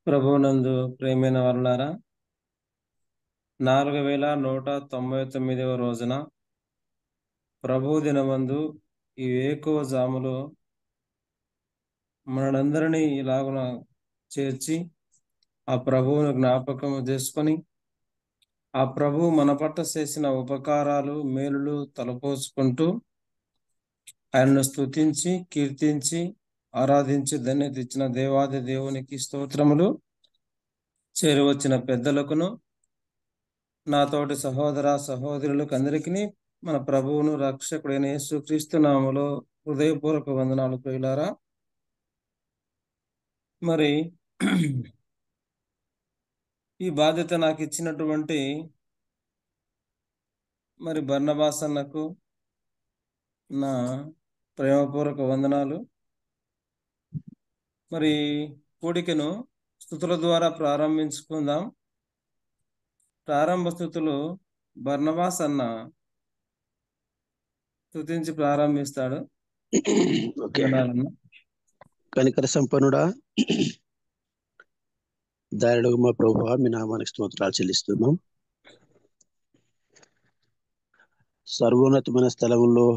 ప్రభువునందు ప్రేమైన వారులారా, 4199వ రోజున ప్రభువు దినమందు ఈ వేకువ జాములో మనందరినీ ఇలాగున చేర్చి ఆ ప్రభువును జ్ఞాపకం చేసుకొని ఆ ప్రభువు మన పట్ల చేసిన ఉపకారాలు మేలులు తలపోసుకుంటూ ఆయనను స్తుతించి కీర్తించి ఆరాధించి ధన్యత ఇచ్చిన దేవాది దేవునికి స్తోత్రములు. చేరువచ్చిన పెద్దలకును నాతోటి సహోదర సహోదరులకు అందరికీ మన ప్రభువును రక్షకుడైన యేసుక్రీస్తు నామములో హృదయపూర్వక వందనాలు ప్రియులారా. మరి ఈ బాధ్యత నాకు ఇచ్చినటువంటి మరి బర్నబాస్ అన్నకు నా ప్రేమపూర్వక వందనాలు. మరి కూడికను స్తుతుల ద్వారా ప్రారంభించుకుందాం. ప్రారంభ స్తుతులు బర్నబాస్ అన్న స్తుతించి ప్రారంభిస్తాడు. కనికర సంపన్నుడా, దారుడు మా ప్రభువా, మీ నామానికి స్తోత్రాలు చెల్లిస్తున్నాం. సర్వోన్నతమైన స్థలంలో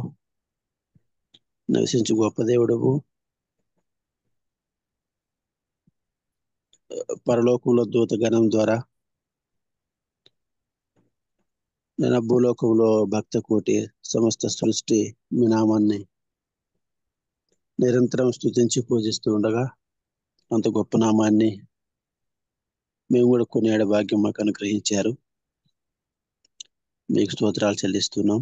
నివసించు గొప్ప దేవుడవు, పరలోకంలో దూతగణం ద్వారా నేను భూలోకంలో భక్త కోటి సమస్త సృష్టి మీ నామాన్ని నిరంతరం స్తుతించి పూజిస్తూ ఉండగా అంత గొప్ప నామాన్ని మేము కూడా కొనియాడే భాగ్యం మాకు అనుగ్రహించారు. మీకు స్తోత్రాలు చెల్లిస్తున్నాం.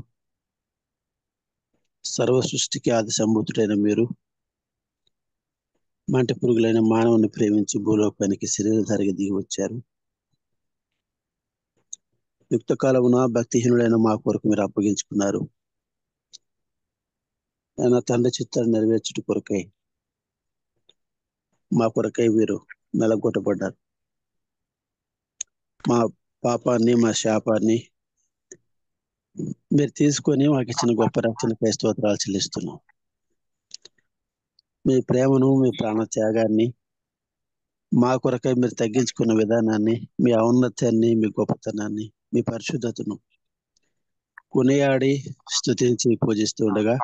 సర్వ సృష్టికి ఆది సంభూతుడైన మీరు మంటి పురుగులైన మానవుని ప్రేమించి భూలోకానికి శరీరధారిగా దిగి వచ్చారు. యుక్త కాలమున భక్తిహీనులైన మా కొరకు మీరు అప్పగించుకున్నారు. ఆయన తండ్రి చిత్తాన్ని నెరవేర్చుట కొరకై మా కొరకై మీరు నలగొట్టబడ్డారు. మా పాపాన్ని మా శాపాన్ని మీరు తీసుకొని మాకు ఇచ్చిన గొప్ప రక్షణపై స్తోత్రాలు చెల్లిస్తున్నాం. మీ ప్రేమను, మీ ప్రాణ త్యాగాన్ని, మా కొరకై మీరు తగ్గించుకున్న విధానాన్ని, మీ ఔన్నత్యాన్ని, మీ గొప్పతనాన్ని, మీ పరిశుద్ధతను కొనియాడి స్తుతించి పూజిస్తూ ఉండగా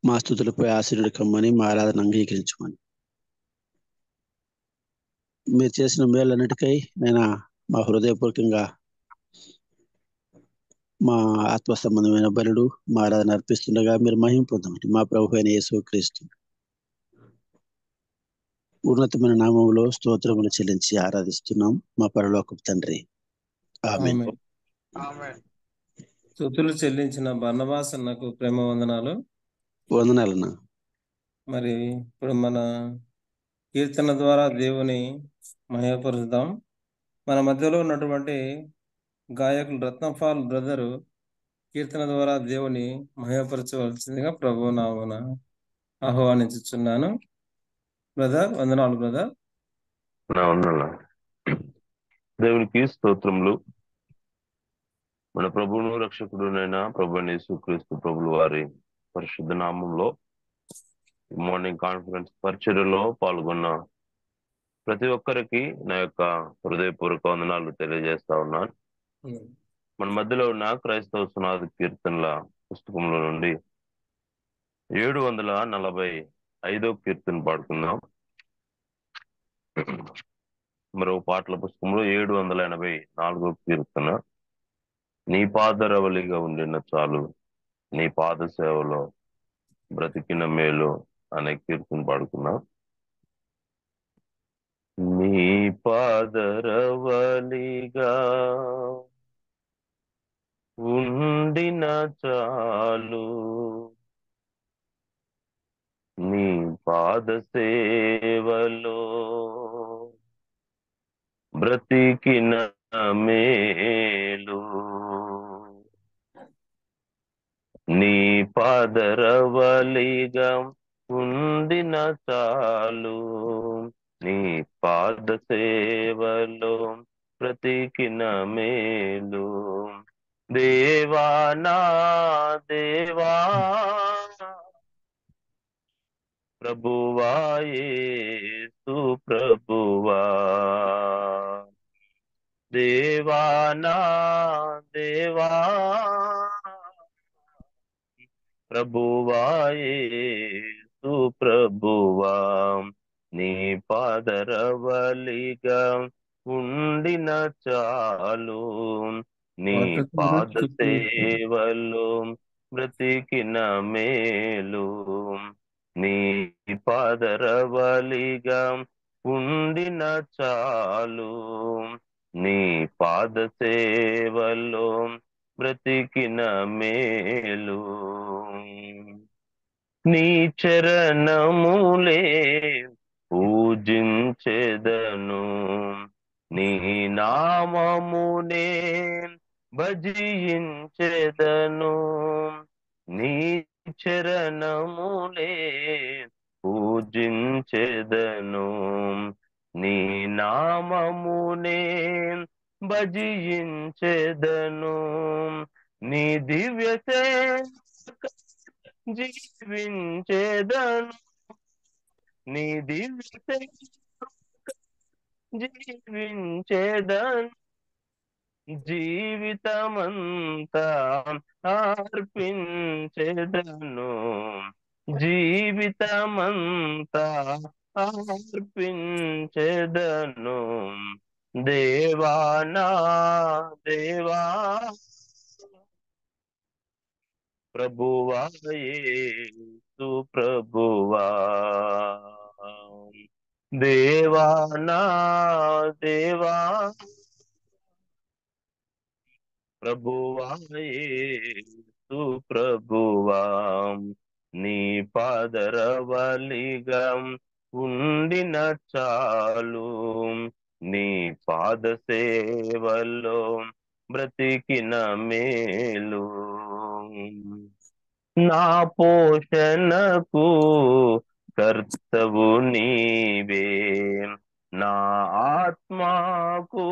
మా స్తుతులపై ఆశీర్వాద కమ్మని, మా ఆరాధన అంగీకరించమని, మీరు చేసిన మేలన్నిటికై నేను మా హృదయపూర్వకంగా మా ఆత్మ సంబంధమైన బలుడు మా ఆరాధన అర్పిస్తుండగా మీరు మహిమ పొందమని మా ప్రభు అయిన యేసుక్రీస్తు ఉన్నతమైన నామములో స్తోత్రములు చెల్లించి ఆరాధిస్తున్నాం మా పరలోకపు తండ్రి. ఆమేన్. స్తుతులు చెల్లించిన బర్నబాస్ అన్నకు ప్రేమ వందనాలు. వందనాలన్నా. మరి ఇప్పుడు మన కీర్తన ద్వారా దేవుని మహిమపరుద్దాం. మన మధ్యలో ఉన్నటువంటి గాయకులు రత్నపాల్ బ్రదరు కీర్తన ద్వారా దేవుని మహిమపరచవలసిందిగా ప్రభు నామమున ఆహ్వానించుచున్నాను. బ్రదర్, వందనాలు బ్రదర్. దేవునికి స్తోత్రములు. మన ప్రభువును రక్షకుడునైన ప్రభువైన యేసుక్రీస్తు ప్రభుల వారి పరిశుద్ధ నామంలో మార్నింగ్ కాన్ఫరెన్స్ పరిచర్యలో పాల్గొన్న ప్రతి ఒక్కరికి నా యొక్క హృదయపూర్వక వందనాలు తెలియజేస్తా ఉన్నాను. మన మధ్యలో ఉన్న క్రైస్తవ సునాది కీర్తనల పుస్తకంలో నుండి 745వ కీర్తన పాడుకుందాం. మరో పాటల పుస్తకంలో 784వ కీర్తన, నీ పాదరవలిగా ఉండిన చాలు, నీ పాద సేవలో బ్రతికిన మేలు అనే కీర్తన పాడుకున్నాం. నీ పాదరవలిగా ఉండిన చాలు, నీ పాద సేవలో బ్రతికిన మేలు, నీ పాదరవలిగా ఉండిన చాలు, నీ పాద సేవలో బ్రతికిన మేలు. దేవా నా దేవా, ప్రభువా యేసు, సుప్రభువా దేవా నా దేవా ప్రభువాయేసు ప్రభువా నీ పాదరవలిగా ఉండిన చాలు నీ పాద సేవలు బ్రతికిన మేలు నీ పాదరవలిగా ఉండిన చాలు నీ పాద సేవలో బ్రతికిన మేలు నీ చరణములే పూజించెదను నీ నామమునే భజించెదను నీ చరణములే పూజించెదను నీ నామమునే భజించెదను నీ దివ్య జీవించెదను నీ దివ్య జీవించెదను జీవితమంతా అర్పించెదను జీవితమంతా అర్పించెదను దేవా నా దేవా ప్రభువా యేసు ప్రభువా దేవా నా దేవా ప్రభువా యేసు ప్రభువా నీ పాదరవలిగా ఉండిన చాలు నీ పాద సేవలో బ్రతికిన మేలు నా పోషణకు కర్తవు నీవే నా ఆత్మకు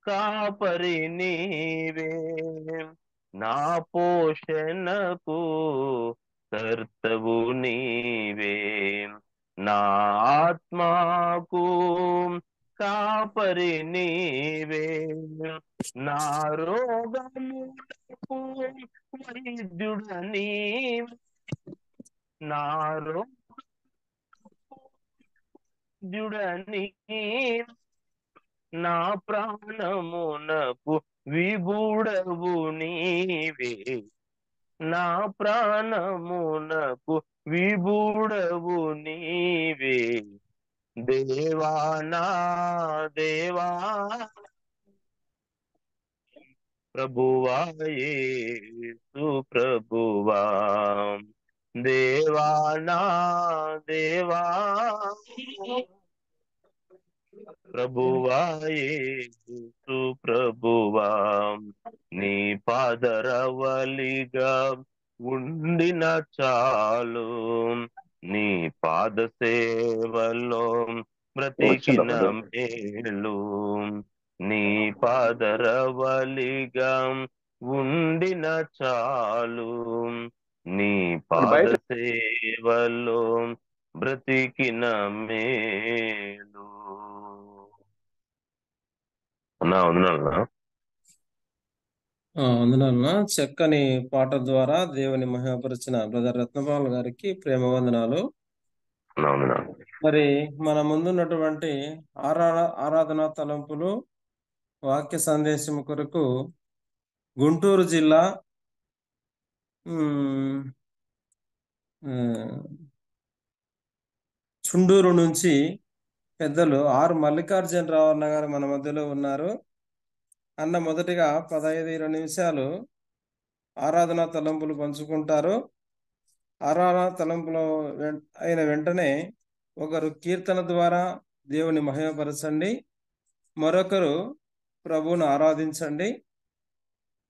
కాపరి నీవే నా పోషణకు కర్తవు నీవే నా ఆత్మకు కాపరి నీవే నా రోగములకు వైద్యుడ నీవే నా రోగముడ నీవే నా ప్రాణమునకు విభుడవు నీవే నా ప్రాణమునకు విభుడవు నీవే దేవా నా దేవా ప్రభువా యేసు ప్రభువా దేవా నా దేవా ప్రభువా యేసు ప్రభువా నీ పాదరవలిగా ఉండిన చాలు నీ పాద సేవలో బ్రతికిన మేలు నీ పాదరవలిగా ఉండిన చాలు నీ పాద సేవలో బ్రతికిన మేలు అన్నా వందనాలన్నా వందనాలన్నా. చక్కని పాట ద్వారా దేవుని మహిమపరిచిన బ్రదర్ రత్నపాల్ గారికి ప్రేమ వందనాలు. అన్నా వందనాలు. మరి మన ముందున్నటువంటి ఆరాధనా తలంపులు వాక్య సందేశం కొరకు గుంటూరు జిల్లా చుండూరు నుంచి పెద్దలు ఆర్ మల్లికార్జునరావు అన్న గారు మన మధ్యలో ఉన్నారు. అన్న మొదటిగా 15-20 నిమిషాలు ఆరాధనా తలంపులు పంచుకుంటారు. ఆరాధనా తలంపులు అయిన వెంటనే ఒకరు కీర్తన ద్వారా దేవుని మహిమపరచండి, మరొకరు ప్రభువును ఆరాధించండి.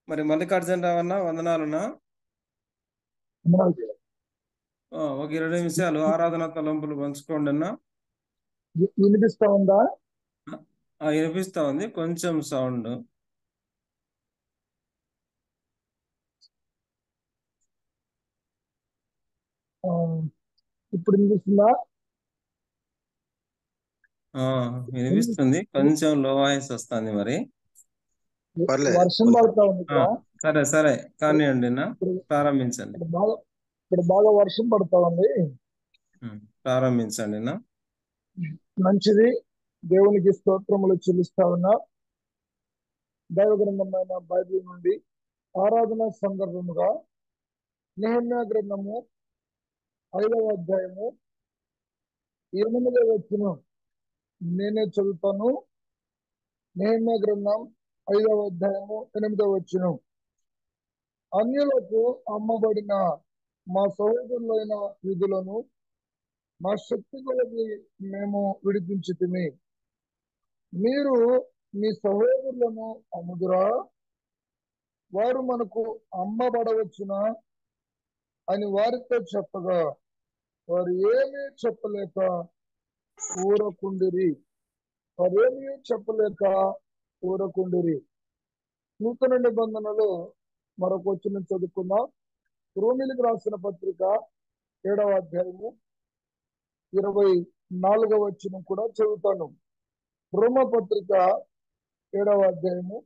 మరి మల్లికార్జునరావు అన్న వందనాలున్నా. ఒక 20 నిమిషాలు ఆరాధనా తలంపులు పంచుకోండి అన్న. వినిపిస్తా ఉందా? వినిపిస్తా ఉంది, కొంచెం సౌండ్. ఇప్పుడు వినిపిస్తుందా? ఆ, వినిపిస్తుంది. కొంచెం లో వాయిస్ వస్తుంది మరి. పర్లేదు వర్షం పడతా ఉంది ఆ, ఇక్కడ. సరే సరే కానివ్వండి నా ఇప్పుడు ప్రారంభించండి. ఇక్కడ బాగా వర్షం పడతా ఉంది. ప్రారంభించండి నా. మంచిది. దేవునికి స్తోత్రములు చెల్లిస్తా ఉన్నా. దైవ గ్రంథమైన బైబిల్ నుండి ఆరాధన సందర్భముగా నెహెమ్యా గ్రంథము 5వ అధ్యాయము 8వ వచనం నేనే చదువుతాను. నెహెమ్యా గ్రంథం 5వ అధ్యాయము 8వ వచనం. అన్యులకు అమ్మబడిన మా సహోదరులైన యూదులను మా శక్తి కొలది మేము విడిపించితిమి. మీరు మీ సహోదరులను అమ్ముదురా? వారు మనకు అమ్మబడవచ్చునా అని వారితో చెప్పగా వారు ఏమీ చెప్పలేక ఊరకుండిరి. నూతన నిబంధనలో మరొక వచనం చదువుకుందాం. రోమిలికి రాసిన పత్రిక 7వ అధ్యాయము 24వ వచనం కూడా చదువుతాను. రోమ పత్రిక 7వ అధ్యాయము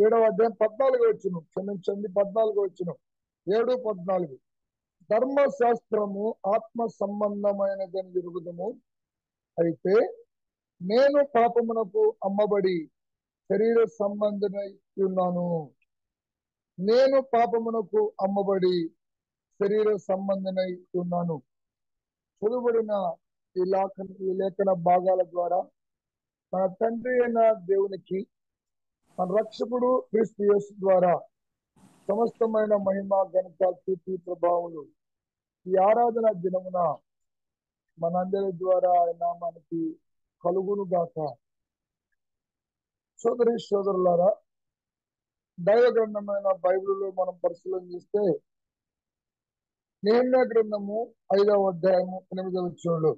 7వ అధ్యాయం 14వ వచనం, క్షమించండి 14వ వచనం, 7:14. ధర్మశాస్త్రము ఆత్మ సంబంధమైనదని ఎరుగుదము. అయితే నేను పాపమునకు అమ్మబడి శరీర సంబంధమై ఉన్నాను. చదువుబడిన ఈ లేఖన భాగాల ద్వారా మన తండ్రి అయిన దేవునికి, మన రక్షకుడు క్రీస్తు యేసు ద్వారా సమస్తమైన మహిమ, ఘనత, కీర్తి, ప్రభావములు ఈ ఆరాధన దినమున మనందరి ద్వారా ఆయన నామానికి కలుగును గాక. సోదరులారా, దైవ గ్రంథమైన బైబిల్లో మనం పరిశీలన చేస్తే నెహెమ్యా గ్రంథము 5వ అధ్యాయము 8వ వచనంలో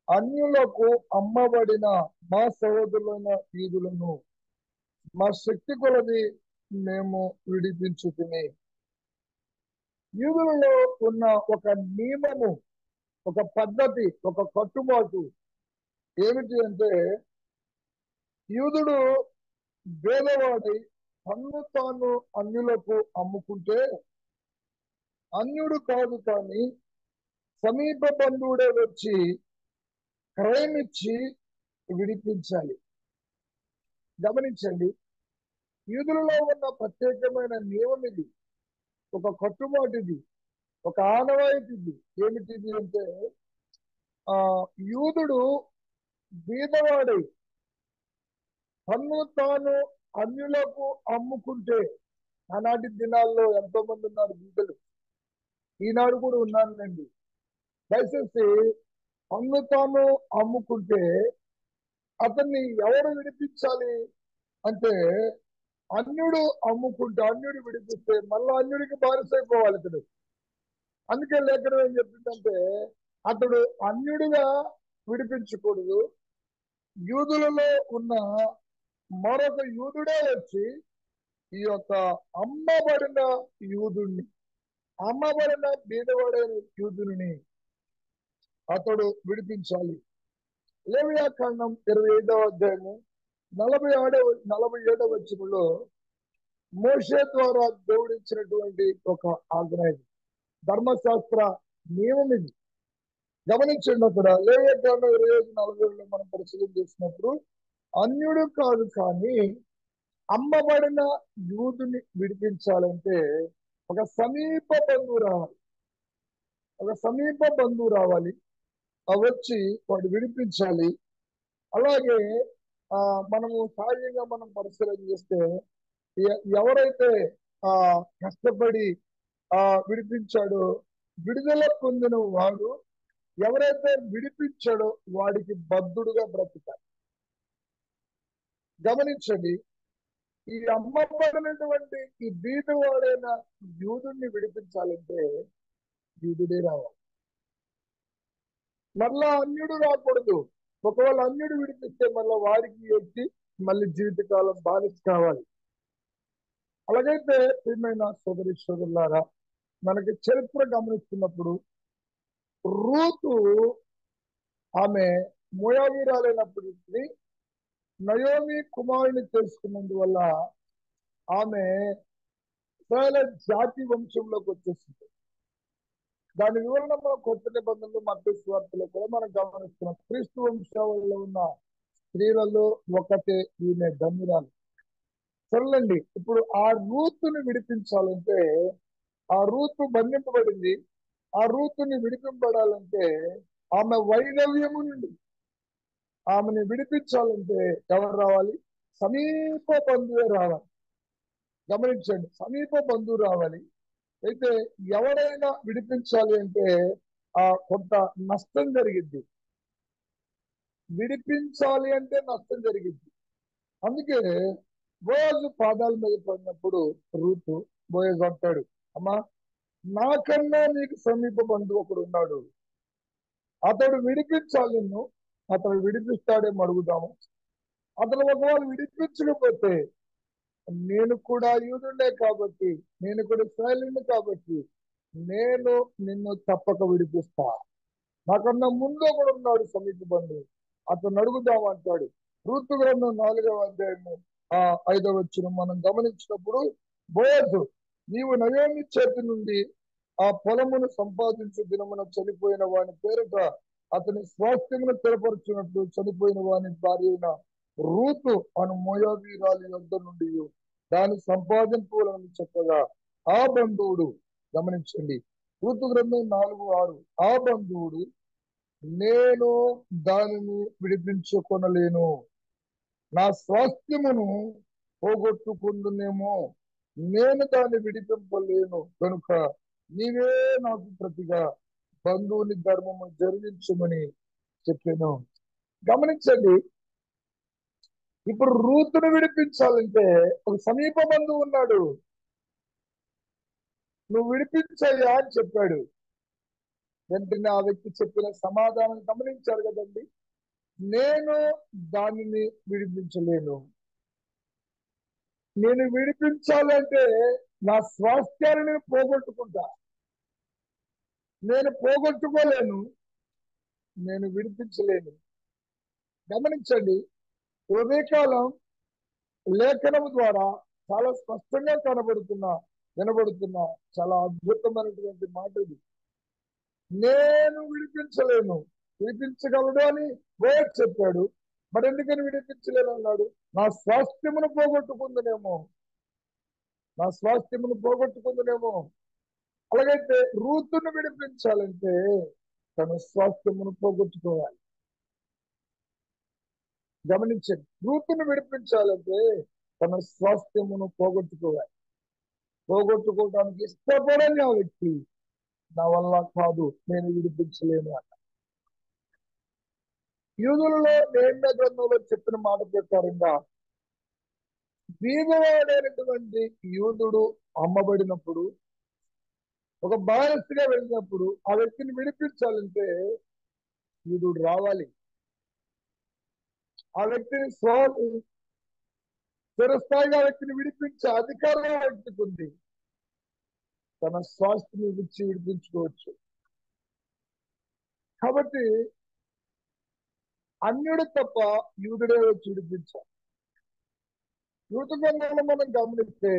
అన్యులకు అమ్మబడిన మా సహోదరులైన యూదులను మా శక్తి కొలది మేము విడిపించుకుని. యూదులలో ఉన్న ఒక నియమము, ఒక పద్ధతి, ఒక కట్టుబాటు ఏమిటి అంటే, యూదుడు పేదవాడై తన్ను తాను అన్యులకు అమ్ముకుంటే అన్యుడు కాదు కానీ సమీప బంధువుడే వచ్చి క్రయమిచ్చి విడిపించాలి. గమనించండి, యూదులలో ఉన్న ప్రత్యేకమైన నియమం ఇది, ఒక కట్టుబాటు ఇది, ఒక ఆనవాయితీ. ఏమిటిది అంటే, యూదుడు బీదవాడై తన్ను తాను అన్యులకు అమ్ముకుంటే, ఆనాటి దినాల్లో ఎంతో మంది ఉన్నారు బీదలు, ఈనాడు కూడా ఉన్నారులేండి. దయచేసి తన్ను తాను అమ్ముకుంటే అతన్ని ఎవరు విడిపించాలి అంటే, అన్యుడు అమ్ముకుంటే, అన్యుడు విడిపిస్తే మళ్ళా అన్యుడికి బానిసైపోవాలి ఇతడు. అందుకే లేఖనం ఏం చెప్పిందంటే, అతడు అన్యుడిగా విడిపించకూడదు, యూదులలో ఉన్న మరొక యూదుడే వచ్చి ఈ యొక్క అమ్మబడిన బీదవాడైన యూదుని అతడు విడిపించాలి. లేవియా కాండం 25వ అధ్యాయము 47వ వచనంలో మోషే ద్వారా దేవుడిచ్చినటువంటి ఒక ఆజ్ఞ ఇది, ధర్మశాస్త్ర నియమం ఇది. గమనించండి, అక్కడ లేవియా కాండం 25:47లో మనం పరిశీలన చేసినప్పుడు అన్యుడు కాదు కానీ అమ్మబడిన యూదుని విడిపించాలంటే ఒక సమీప బంధువు రావాలి, వచ్చి వాడు విడిపించాలి. అలాగే మనము సహజంగా మనం పరిశీలన చేస్తే ఎవరైతే కష్టపడి విడిపించాడో విడుదల పొందిన వాడు, ఎవరైతే విడిపించాడో వాడికి బద్ధుడుగా బ్రతుకాలి. గమనించండి, ఈ అమ్మబడినటువంటి ఈ బీదవాడైన యూదుని విడిపించాలంటే యూదుడే రావాలి, మళ్ళా అన్యుడు రాకూడదు. ఒకవేళ అన్యుడు విడిపిస్తే మళ్ళీ వారికి ఎత్తి మళ్ళీ జీవితకాలం బానిస కావాలి. అలాగైతే ప్రియమైన సోదరులారా, మనకి చరిత్ర గమనిస్తున్నప్పుడు రూతు ఆమె మోయాబీరాలైనప్పటికీ నయోమి కుమారుని తెలుసుకున్నందువల్ల ఆమె ఇశ్రాయేలు జాతి వంశంలోకి వచ్చేసింది. దాని వివరణ మనం కొత్త నిబంధనలు మత్తయి సువార్తలో కూడా మనం గమనిస్తున్నాం. క్రీస్తు వంశావళిలో ఉన్న స్త్రీలలో ఒకటే ఈమె ధన్యురాలు. సరేనండి, ఇప్పుడు ఆ రూతుని విడిపించాలంటే, ఆ రూతు బంధింపబడింది. ఆ రూతుని విడిపింపబడాలంటే ఆమె వైధవ్యము నుండి ఆమెను విడిపించాలంటే ఎవరు రావాలి? సమీప బంధువే రావాలి. గమనించండి, సమీప బంధువు రావాలి. అయితే ఎవరైనా విడిపించాలి అంటే కొంత నష్టం జరిగింది. విడిపించాలి అంటే నష్టం జరిగింది. అందుకే బోయజు పాదాల మీద పడినప్పుడు రూతు బోయజు అంటాడు, అమ్మా నాకన్నా నీకు సమీప బంధువు ఒకడు ఉన్నాడు, అతడు విడిపించాలి నిన్ను, అతడు విడిపిస్తాడేమో అడుగుదాము. అతను ఒకవేళ విడిపించకపోతే నేను కూడా యూదుడే కాబట్టి, నేను కూడా ఇశ్రాయేలుని కాబట్టి నేను నిన్ను తప్పక విడిపిస్తా. నాకన్నా ముందు ఒకడు ఉన్నాడు సమీప బంధువు, అతను అడుగుదాము అంటాడు. రూతు గ్రంథం 4వ అధ్యాయము 5వ వచనం మనం గమనించినప్పుడు, బోయజు నీవు నయోమి చేతి నుండి ఆ పొలమును సంపాదించే దినమున చనిపోయిన వాని పేరిట అతని స్వాస్థ్యమును స్థిరపరచున్నట్లు చనిపోయిన వాని భార్య అయిన రూతు అను మోయాబీరాలి యొద్ద నుండి దాని సంపాదింపులను చెప్పగా ఆ బంధువుడు, గమనించండి రూతు గ్రంథం 4:6, ఆ బంధువుడు నేను దానిని విడిపించుకొనలేను, నా స్వాస్థ్యమును పోగొట్టుకుందునేమో, నేను దాన్ని విడిపింపలేను కనుక నీవే నాకు ప్రతిగా బంధువుని ధర్మము జరిగించమని చెప్పాను. గమనించండి, ఇప్పుడు రూతును విడిపించాలంటే ఒక సమీప బంధువు ఉన్నాడు, నువ్వు విడిపించయ్యా అని చెప్పాడు. వెంటనే ఆ వ్యక్తి చెప్పిన సమాధానం గమనించారు కదండి, నేను దానిని విడిపించలేను. నేను విడిపించాలంటే నా స్వాస్థ్యాన్ని నేను పోగొట్టుకుంటా, నేను పోగొట్టుకోలేను, నేను విడిపించలేను. గమనించండి, ఉదయకాలం లేఖనం ద్వారా చాలా స్పష్టంగా వినబడుతున్న చాలా అద్భుతమైనటువంటి మాట ఇది. నేను విడిపించలేను, విడిపించగలడు అని బోయజు చెప్పాడు. మరి ఎందుకని విడిపించలేను అన్నాడు? నా స్వాస్థ్యమును పోగొట్టుకుందనేమో, నా స్వాస్థ్యమును పోగొట్టుకుందనేమో. అలాగైతే రూతును విడిపించాలంటే తన స్వాస్థ్యమును పోగొట్టుకోవాలి. గమనించండి, రూతును విడిపించాలంటే తన స్వాస్థ్యమును పోగొట్టుకోవాలి. పోగొట్టుకోవడానికి ఇష్టపడని ఆ వ్యక్తి నా వల్ల కాదు, నేను విడిపించలేను అన్న. యూదులలో నెహెమ్యా గ్రంథంలో చెప్పిన మాట ప్రకారంగా బీదవాడైనటువంటి యూదుడు అమ్మబడినప్పుడు, ఒక బానిసగా వెళ్ళినప్పుడు ఆ వ్యక్తిని విడిపించాలంటే యూదుడు రావాలి. ఆ వ్యక్తిని చిరస్థాయిగా వ్యక్తిని విడిపించే అధికారం ఆ వ్యక్తికి ఉంది. తన స్వాస్థ్యం ఇచ్చి విడిపించుకోవచ్చు. కాబట్టి అన్యుడు తప్ప యూదుడే వచ్చి విడిపించాలి. యూదు గ్రంథంలో మనం గమనిస్తే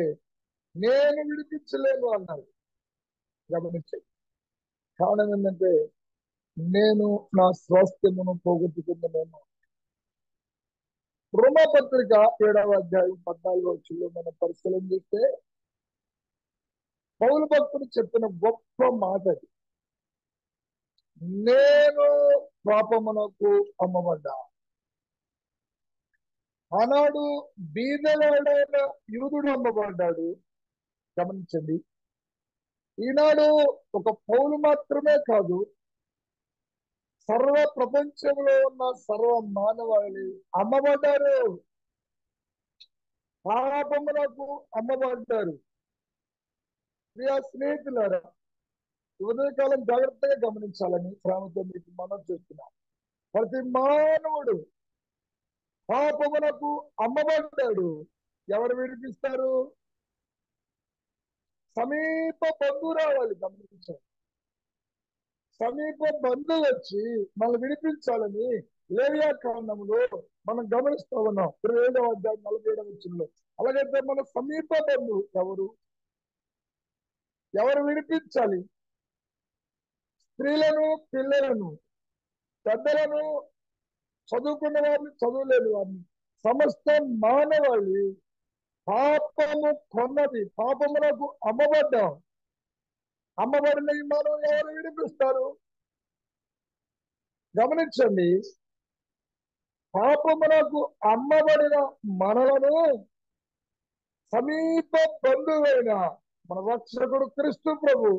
నేను విడిపించలేను అన్నారు. గమనించండి, కారణం ఏంటంటే నేను నా స్వాస్థ్యమును పోగొట్టుకుంటున్నాను. రోమాపత్రిక 7వ అధ్యాయం 14వ వచనంలో మనం పరిశీలన చేస్తే పౌలు భక్తుడు చెప్పిన గొప్ప మాట అది. నేను పాపమునకు అమ్మబడ్డా. ఆనాడు బీదవాడైన యూదుడు అమ్మబడ్డాడు. గమనించండి, ఈనాడు ఒక పౌలు మాత్రమే కాదు, సర్వ ప్రపంచంలో ఉన్న సర్వ మానవాళి అమ్మబడ్డారు, పాపమునకు అమ్మబడ్డారు. ప్రియ స్నేహితులారా, ఉదయకాలం జాగ్రత్తగా గమనించాలని ప్రేమతో మీకు మనం చేస్తున్నాం. ప్రతి మానవుడు పాపమునకు అమ్మబడ్డాడు. ఎవరు విడిపిస్తారు? సమీప బంధువు రావాలి. గమనించాలి. సమీప బంధువు వచ్చి మనల్ని విడిపించాలని లేవియా కాండంలో మనం గమనిస్తూ ఉన్నాం. 27వ అధ్యాయం 47వ వచనంలో. అలాగైతే మన సమీప బంధువు ఎవరు విడిపించాలి? స్త్రీలను, పిల్లలను, పెద్దలను, చదువుకున్న వారిని, చదువులేని వారిని, సమస్త మానవాళి పాపము కొన్నది, పాపములకు అమ్మబడ్డాం. అమ్మబడిన ఈ మనం ఎవరు విడిపిస్తారు? గమనించండి. పాపములకు అమ్మబడిన మనలను సమీప బంధువైన మన రక్షకుడు క్రీస్తు ప్రభు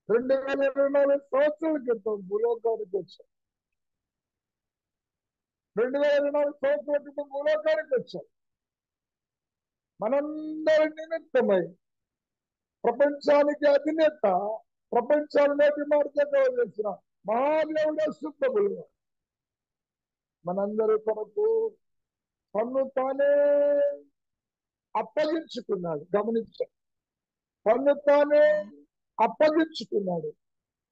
2024 సంవత్సరాల క్రితం భూలోకానికి వచ్చారు. 2024 సంవత్సరాల క్రితం భూలోకానికి వచ్చారు. మనందరి నిమిత్తమై ప్రపంచానికి అధినేత, ప్రపంచానికి మార్గం చేసిన మహాదేవుడు సుప్రభులు మనందరి కొరకు తన్ను తానే అప్పగించుకున్నాడు. గమనించాడు. తన్ను తానే అప్పగించుకున్నాడు.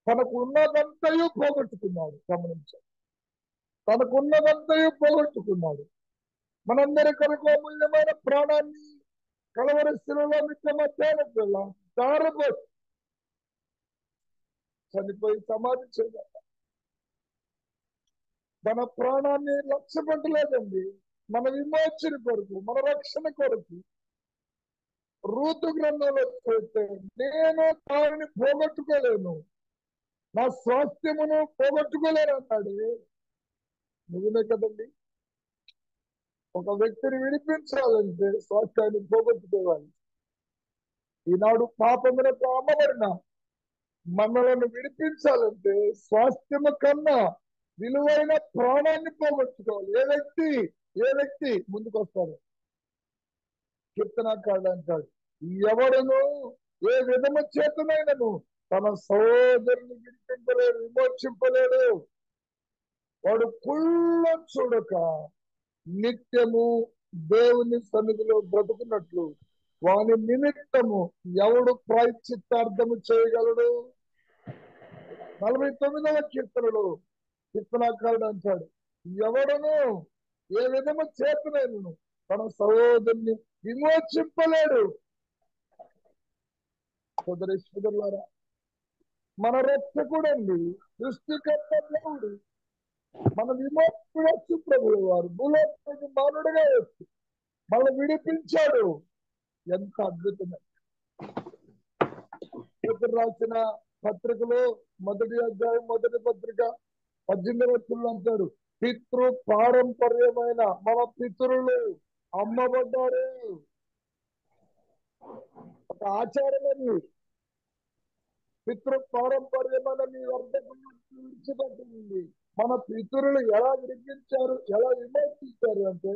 తనకు ఉన్నదంతయు పోగొట్టుకున్నాడు. గమనించాడు. తనకున్నదంతయు పోగొట్టుకున్నాడు. మనందరి కొరకు అమూల్యమైన ప్రాణాన్ని కలవరి శిలలో నిత్య మధ్యాహ్నం దారబోసి చనిపోయి సమాధి చేయాలి. మన ప్రాణాన్ని లక్ష్య పెట్టలేదండి. మన విమోచన కొరకు, మన రక్షణ కొరకు. రూతు గ్రంథంలో చూస్తే నేను దానిని పోగొట్టుకోలేను, నా స్వాస్థ్యమును పోగొట్టుకోలేను అన్నాడు. నిజమే కదండి. ఒక వ్యక్తిని విడిపించాలంటే స్వాస్థ్యాన్ని పోగొట్టుకోవాలి. ఈనాడు పాపములకు అమ్మబడిన మనలను విడిపించాలంటే స్వాస్థ్యము కన్నా విలువైన ప్రాణాన్ని పోగొట్టుకోవాలి. ఏ వ్యక్తి ముందుకు వస్తాడు? కీర్తనకారుడు అంటాడు, ఎవడను ఏ విధము చేతనైనను తన సహోదరుని విడిపింపలేడు, విమోచింపలేడు. వాడు కుళ్ళ చూడక నిత్యము దేవుని సన్నిధిలో బ్రతుకున్నట్లు వాని నిమిత్తము ఎవడు ప్రాయశ్చిత్తార్థము చేయగలడు? 49వ కీర్తనలో కీర్తనకారుడు అంటాడు, ఎవడను ఏ విధము చేతనైనను తన సహోదరుని విమోచింపలేడు. సోదరేశ్వరులారా, మన రక్షకుడండి, సృష్టికర్త దేవుడు, మన విమోచకుడు ప్రభువు వారు భూలోకానికి మానవుడిగా వచ్చి మనల్ని విడిపించాడు. ఎంత అద్భుతమే! పేతురు రాసిన పత్రికలో 1వ అధ్యాయం 1వ పత్రిక 18వ వచనంలో అంటాడు, పితృ పారంపర్యమైన మన పితరులు అమ్మబడ్డారు. ఒక ఆచారమని పితృ పారంపర్యమైన మీ వర్ధకులు విడిచిపెట్టింది. మన పితరులు ఎలా విడిపించారు, ఎలా విమోచించారు అంటే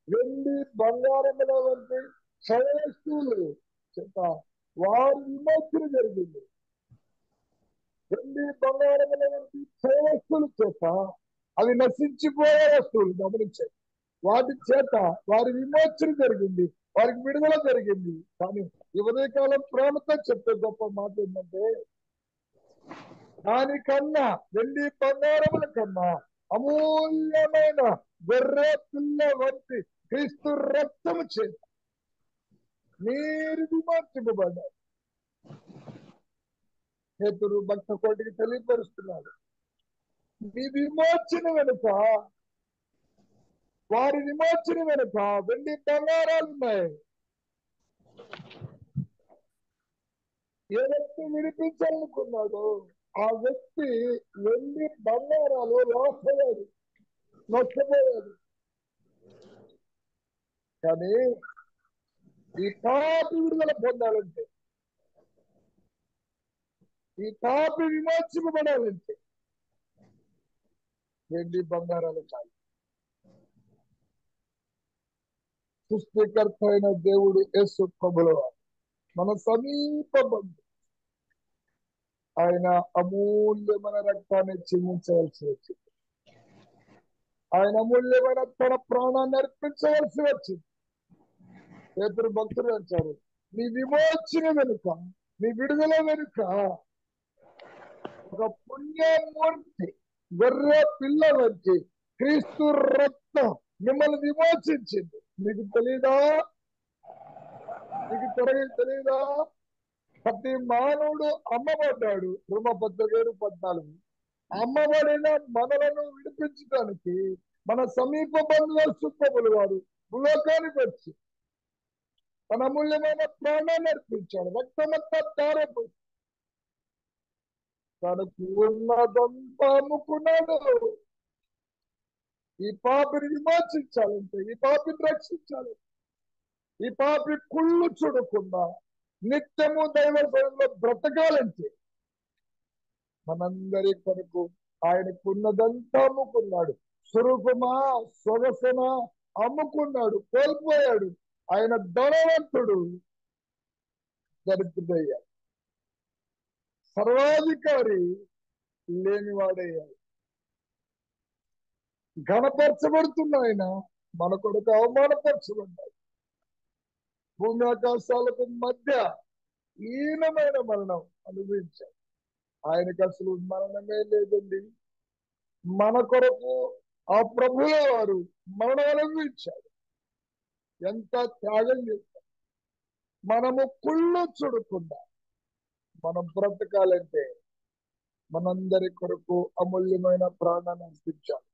వెండి బంగారముల వంటి క్షయవస్తువులు చేత వారి విమోచన జరిగింది. వెండి బంగారముల వంటి క్షయవస్తువుల చేత, అవి నశించిపోయే వస్తువులు గమనించాయి, వాటి చేత వారి విమోచన జరిగింది, వారికి విడుదల జరిగింది. కానీ ఈ ఉదయకాలం ప్రేమతో చెప్పే గొప్ప మాట ఏంటంటే, దానికన్నా వెండి బంగారముల కన్నా అమూల్యమైన గొర్రె పిల్ల వంటి క్రీస్తు రక్తము చేత మీరు విమోచింపబడ్డారు. పేతురు భక్త కోటికి తెలియపరుస్తున్నాడు, మీ విమోచన వెనుక, వారి విమోచన వెనుక వెండి బంగారాలు ఉన్నాయి. ఏ వ్యక్తి విడిపించాలనుకున్నాడో ఆ వ్యక్తి వెండి బంగారాలు లోపలేదు, నష్టపోయాడు. కానీ ఈ పాపి విడుదల పొందాలంటే, ఈ పాపి విమోచింపబడాలంటే వెండి బంగారాలు చాలు. సృష్టికర్త అయిన దేవుడు యేసు ప్రభువు మన సమీప బంధువు. ఆయన అమూల్యమైన రక్తాన్ని చిందించవలసి వచ్చింది. ఆయన అమూల్యమైన తన ప్రాణాన్ని అర్పించవలసి వచ్చింది. పేతురు భక్తులు అంటారు, నీ విమోచన వెనుక నీ విడుదల వెనుక ఒక పుణ్యమూర్తి గొర్రె పిల్ల వచ్చి క్రీస్తు రక్తం మిమ్మల్ని విమోచించింది. మీకు తెలీదా? మీకు తెలీదా? ప్రతి మానవుడు అమ్మబడ్డాడు. రోమపత్రిక 7:14. అమ్మబడిన మనలను విడిపించడానికి మన సమీప బంధువులు సుఖములు వారు భూలోకానికి వచ్చి తన అమూల్యమైన ప్రాణాన్ని అర్పించాడు. రక్తమంతా ధారపోసి తనకు ఉన్నదంతా అమ్ముకున్నాడు. ఈ పాపిని విమోచించాలంటే, ఈ పాపిని రక్షించాలంటే, ఈ పాపి కుళ్ళు చూడకుండా నిత్యము దైవ సేవలో బ్రతకాలంటే మనందరి కొరకు ఆయనకున్నదంతా అమ్ముకున్నాడు. స్వరూపమా సొగసన అమ్ముకున్నాడు, కోల్పోయాడు. ఆయన ధనవంతుడు, దరిద్రుడయ్యాడు. సర్వాధికారి లేనివాడయ్యాడు. ఘనపరచబడుతున్న ఆయన మన కొరకు అవమానపరచబడ్డాడు. భూమి ఆకాశాలకు మధ్య హీనమైన మరణం అనుభవించాడు. ఆయనకు అసలు మరణమే లేదండి. మన కొరకు ఆ ప్రభువుల వారు మరణం అనుభవించాడు. ఎంత త్యాగం చేశారు. మనము కుళ్ళు చూడకుండా మనం బ్రతకాలంటే మనందరి కొరకు అమూల్యమైన ప్రాణాన్ని అర్పించాలి.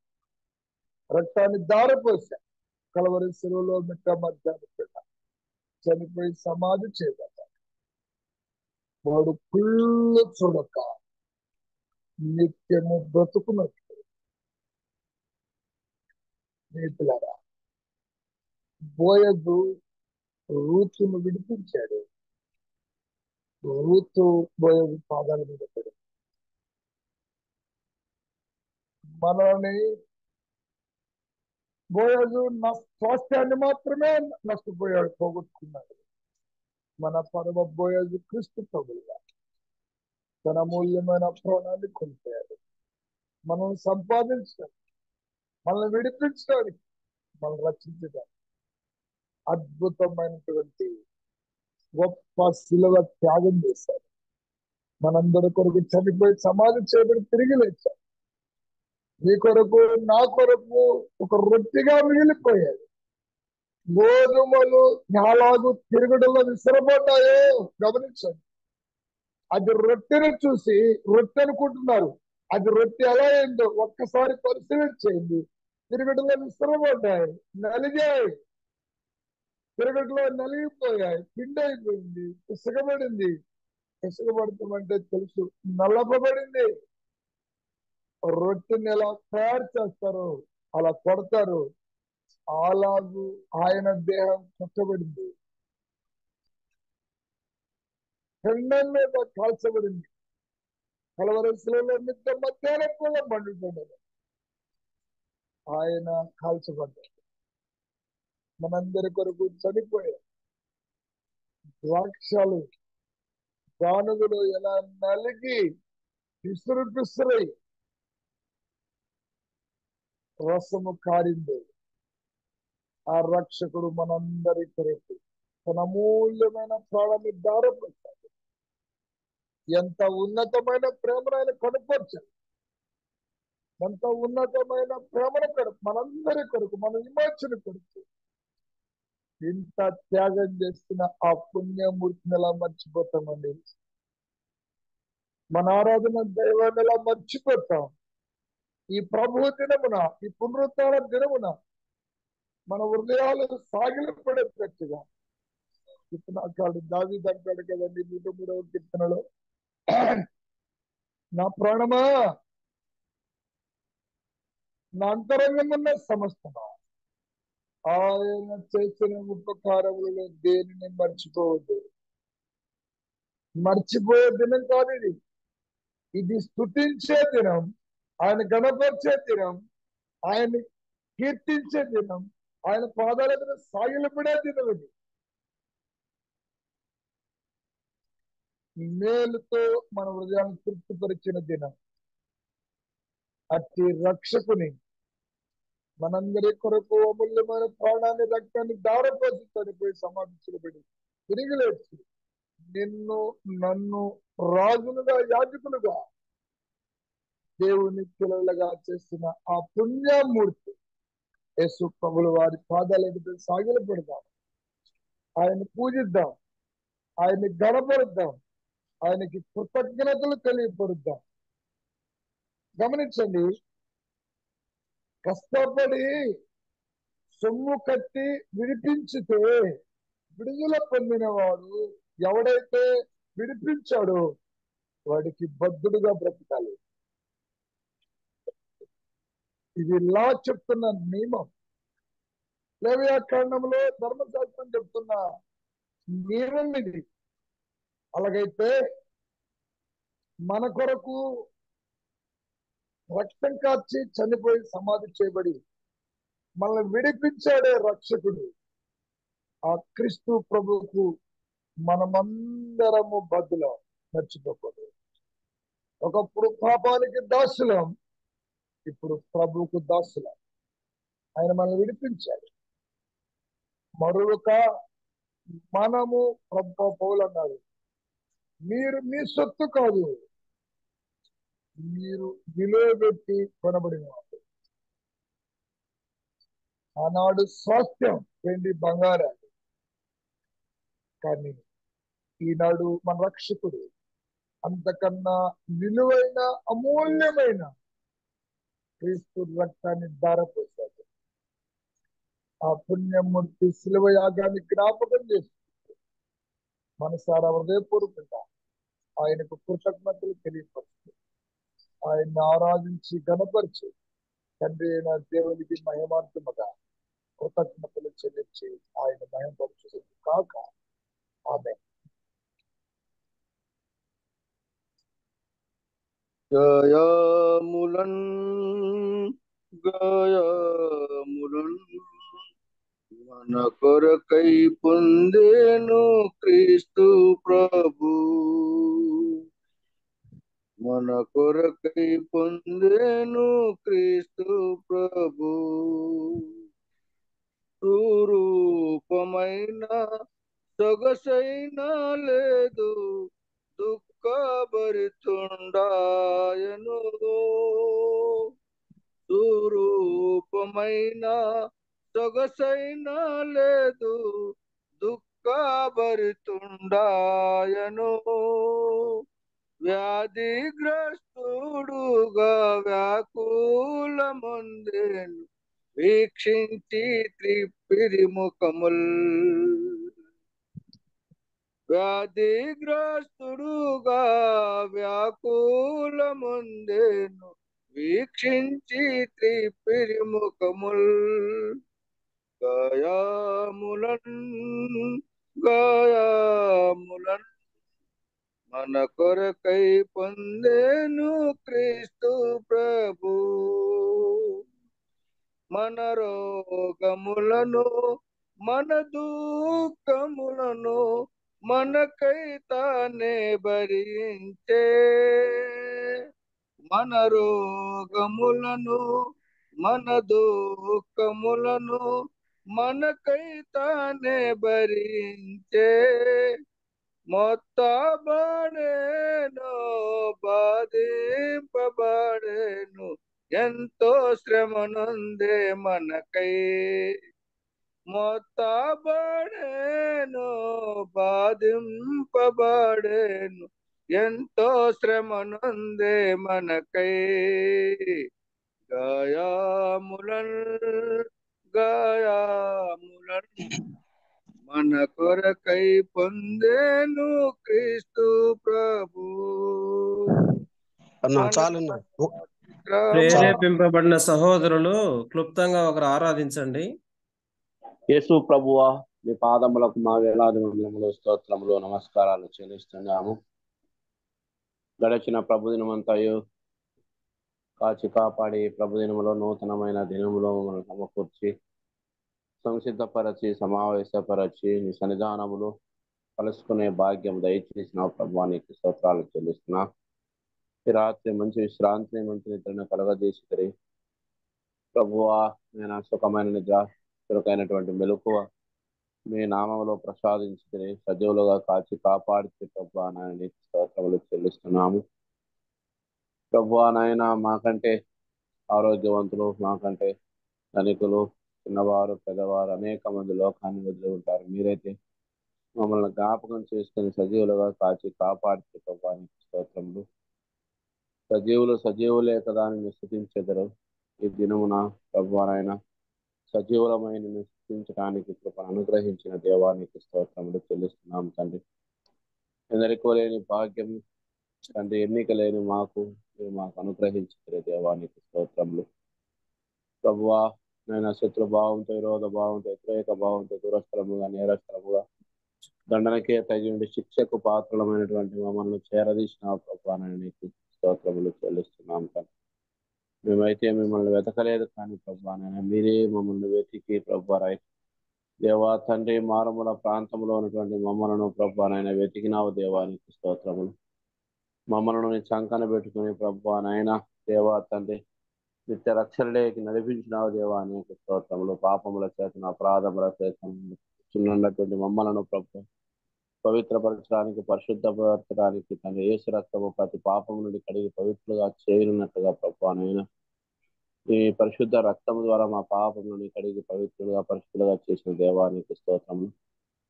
రక్తాన్ని దారపోశాడు. కలవరి శిలువలో మిట్ట మధ్యాహ్నం చనిపోయి సమాధి చేయబడ్డాడు. వాడు కుళ్ళు చూడక నిత్యము బ్రతుకున్నట్లు. నీతులారా, బోయజు రూతును విడిపించాడు. రూతు బోయజు పాదాల మీద పడి మనల్ని బోయజు స్వాస్థ్యాన్ని మాత్రమే నష్టపోయాడు, పోగొట్టుకున్నాడు. మన పరమ బోయజు క్రీస్తు ప్రభువుగా తన అమూల్యమైన ప్రాణాన్ని కోల్పోయాడు. మనం సంపాదించడానికి, మనల్ని విడిపించడానికి, మనం రక్షించడానికి అద్భుతమైనటువంటి గొప్ప శిలువ త్యాగం చేశాడు. మనందరి కొరకు చనిపోయి సమాధి చేయబడి తిరిగి లేచాడు. నీ కొరకు నా కొరకు ఒక రొట్టెగా మిగిలిపోయాడు. గోధుమలు ఎలాగూ తిరుగుడులో విసిరబడ్డాయో గమనించండి. అది రొట్టెను చూసి రొట్టె అనుకుంటున్నారు. అది రొట్టె ఎలా అయిందో ఒక్కసారి పరిశీలించేయండి. తిరుగుడులో విసిరబడ్డాయి, నలిగాయి, తిరుగుడులో నలిగిపోయాయి, పిండి అయిపోయింది, ఇసుకబడింది. ఇసుకబడతామంటే తెలుసు, నల్లపబడింది. రొట్టెని ఎలా తయారు చేస్తారో అలా కొడతారు. అలాగూ ఆయన దేహం కొట్టబడింది, ఖండం మీద కాల్చబడింది. కలవరి శిలువలో నిత్య మధ్యాహ్నం కూడా మండుతున్నాడు. ఆయన కాల్చబడ్డాడు. మనందరి కొరకు చనిపోయాడు. ద్రాక్షలు గానుగులు ఎలా నలిగి పిసురు పిసురై రసము కారింది, ఆ రక్షకుడు మనందరి కొరకు తన అమూల్యమైన ప్రాణాన్ని దారపోశాడు. ఎంత ఉన్నతమైన ప్రేమను ఆయన కనపరిచాడు. ఎంత ఉన్నతమైన ప్రేమను మనందరి కొరకు, మన విమోచన కొరకు ఇంత త్యాగం చేస్తున్న ఆ పుణ్యమూర్తిని ఎలా మర్చిపోతామండి? మన ఆరాధన దైవాన్ని ఎలా మర్చిపోతాం? ఈ ప్రభు దినమున, ఈ పునరుద్ధాన దినమున మన హృదయాలు సాగిలపడేటట్టుగా కీర్తనకారుడు దావీదు అంటాడు కదండి 103వ కీర్తనలో, నా ప్రాణమా నా అంతరంగమున్న సమస్తమా ఆయన చేసిన ఉపకారములలో దేనిని మర్చిపోవద్దు. మర్చిపోయే దినం కాదు ఇది. ఇది స్తుతించే దినం, ఆయన గణపరిచే దినం, ఆయన కీర్తించే దినం, ఆయన పాదాల మీద సాగిలపడే దినం ఇది. మేలుతో మన హృదయాన్ని తృప్తిపరిచిన దినం. అట్టి రక్షకుని మనందరి కొరకు అమూల్యమైన ప్రాణాన్ని, రక్తాన్ని దారపోసి చనిపోయి సమాధించబడి తిరిగి లేచి నిన్ను నన్ను రాజులుగా యాజకులుగా దేవుని పిల్లలుగా చేసిన ఆ పుణ్యమూర్తి యేసు ప్రభుల వారి పాదాల ఎదుట సాగిలపడదాం, ఆయన పూజిద్దాం, ఆయన్ని గణపరుద్దాం, ఆయనకి కృతజ్ఞతలు తెలియపరుద్దాం. గమనించండి, కష్టపడి సొమ్ము కట్టి విడిపించితే విడుదల పొందినవాడు ఎవడైతే విడిపించాడో వాడికి బద్ధుడుగా బ్రతకాలి. ఇది లా చెప్తున్న నియమం. లేవియాకాండంలో ధర్మశాస్త్రం చెప్తున్న నియమం ఇది. అలాగైతే మన కొరకు రక్తం కార్చి చనిపోయి సమాధి చేయబడి మనల్ని విడిపించాడే రక్షకుడు, ఆ క్రీస్తు ప్రభువుకు మనమందరము బదులం. మర్చిపోకూడదు. ఒకప్పుడు పాపానికి దాసులం, ఇప్పుడు ప్రభువుకు దాసులం. ఆయన మనల్ని విడిపించాడు. మరొక మనము ప్రభు పౌలు అన్నాడు, మీరు మీ సొత్తు కాదు, మీరు విలువ పెట్టి కొనబడిన వాడు. ఆనాడు స్వాస్థ్యం వెండి బంగారాలు, కానీ ఈనాడు మన రక్షకుడు అంతకన్నా విలువైన అమూల్యమైన క్రీస్తు రక్తాన్ని ధారపోశాడు. ఆ పుణ్యమూర్తి శిలువ యాగాన్ని జ్ఞాపకం చేస్తుంది. మనసారా హృదయపూర్వకంగా ఆయనకు కృతజ్ఞతలు తెలియపరుస్తుంది. ఆయన్ని ఆరాధించి గణపరిచి తండ్రి అయిన దేవునికి మహిమార్థముగా కృతజ్ఞతలు చెల్లించి ఆయన మహిమపరచుతుంది కాక. ఆమేన్. గాయములన్ గాయములన్ మన కొరకై పొందేను క్రీస్తు ప్రభు, మన కొరకై పొందేను క్రీస్తు ప్రభు. రూపమైన సొగసైన లేదు, దుఃఖభరితుండాయను. రూపమైన సొగసైన లేదు, దుఃఖభరితుండాయను. వ్యాధిగ్రస్తుడుగా వ్యాకులముందేను, వీక్షించి త్రిప్పిరి ముఖముల్. వ్యాధిగ్రస్తుడుగా వ్యాకులముందేను, వీక్షించి త్రిప్పిరి ముఖముల్. గాయములన్ గాయములన్ మన కొరకై పొందేను క్రీస్తు ప్రభు. మన రోగములను మన దుఃఖములను మనకై తానే భరించే. మన రోగములను మన దుఃఖములను మనకై తానే భరించే. మొత్తబడేను బాధింపబడేను, ఎంతో శ్రమనుందే మనకై. మొత్తబడేను బాధింపబడేను, ఎంతో శ్రమనుందే మనకై. గాయములన్ గాయములన్ మన కొరకై పొందేను క్రీస్తు ప్రభు. అన్నా చాలన్నా. ప్రేరేపింపబడిన సహోదరులు క్లుప్తంగా ఒకరు ఆరాధించండి. యేసు ప్రభువా, మీ పాదములకు మా వేలాది వందనములు, స్తోత్రములు, నమస్కారాలు చెల్లిస్తున్నాము. గడిచిన ప్రభుదినమంతయు కాచి కాపాడి ప్రభుదినములో నూతనమైన దినములో మమ్మల్ని సమకూర్చి సంసిద్ధపరచి సమావేశపరచి నీ సన్నిధానములు కలుసుకునే భాగ్యం దయచేసిన ప్రభువానికి స్తోత్రాలు చెల్లిస్తున్నా. ఈ రాత్రి మంచి విశ్రాంతిని మంచి నిద్రను కలగజేసి ప్రభువా, నేను సుఖమైన నిద్ర చురుకైనటువంటి మెలకువ మీ నామంలో ప్రసాదించి సజీవులుగా కాచి కాపాడితే ప్రభా నాయన నీకు స్తోత్రములు చెల్లిస్తున్నాము. ప్రభా నాయన మాకంటే ఆరోగ్యవంతులు, మాకంటే ధనికులు, చిన్నవారు, పెద్దవారు అనేక మంది లోకాన్ని వదిలి ఉంటారు. మీరైతే మమ్మల్ని జ్ఞాపకం చేసుకుని సజీవులుగా కాచి కాపాడితే ప్రభా నీకు స్తోత్రములు. సజీవులే కదా అని స్తుతించెదరు. ఈ దినమున ప్రభా నాయన సజీవులమైన స్థితించడానికి కృపను అనుగ్రహించిన దేవానికి స్తోత్రములు చెల్లిస్తున్నాం తండ్రి. ఎందరికో లేని భాగ్యం తండ్రి, ఎన్నిక లేని మాకు మీరు మాకు అనుగ్రహించిన దేవానికి స్తోత్రములు. ప్రభువా నైనా శత్రు భావంతో, విరోధ భావంతో, వ్యతిరేక భావంతో, దురస్థలముగా, నేరస్థలముగా, దండనకే తగి ఉండి శిక్షకు పాత్రలమైనటువంటి మమ్మల్ని చేరదీసిన ప్రభువా నీకు స్తోత్రములు చెల్లిస్తున్నాం తండ్రి. మేమైతే మిమ్మల్ని వెతకలేదు కానీ ప్రభా నాయన మీరే మమ్మల్ని వెతికి ప్రభా దేవా తండ్రి మారుమూల ప్రాంతంలో ఉన్నటువంటి మమ్మలను ప్రభా నాయన వెతికినావు దేవానికి స్తోత్రములు. మమ్మలను నీ చంకన పెట్టుకుని ప్రభా నాయన దేవా తండ్రి నిత్య రక్షణలోకి నడిపించినావు దేవానికి స్తోత్రములు. పాపముల చేతను, అపరాధముల చేతను చిన్నటువంటి మమ్మలను ప్రభు పవిత్రపరచడానికి, పరిశుద్ధపరచడానికి తండ్రి యేసు రక్తము ప్రతి పాపము నుండి కడిగి పవిత్రులుగా చేయనున్నట్టుగా ప్రభా నాయన ఈ పరిశుద్ధ రక్తము ద్వారా మా పాపములను కడిగి పవిత్రులుగా, పరిశుద్ధులుగా చేసిన దేవానికి స్తోత్రములు.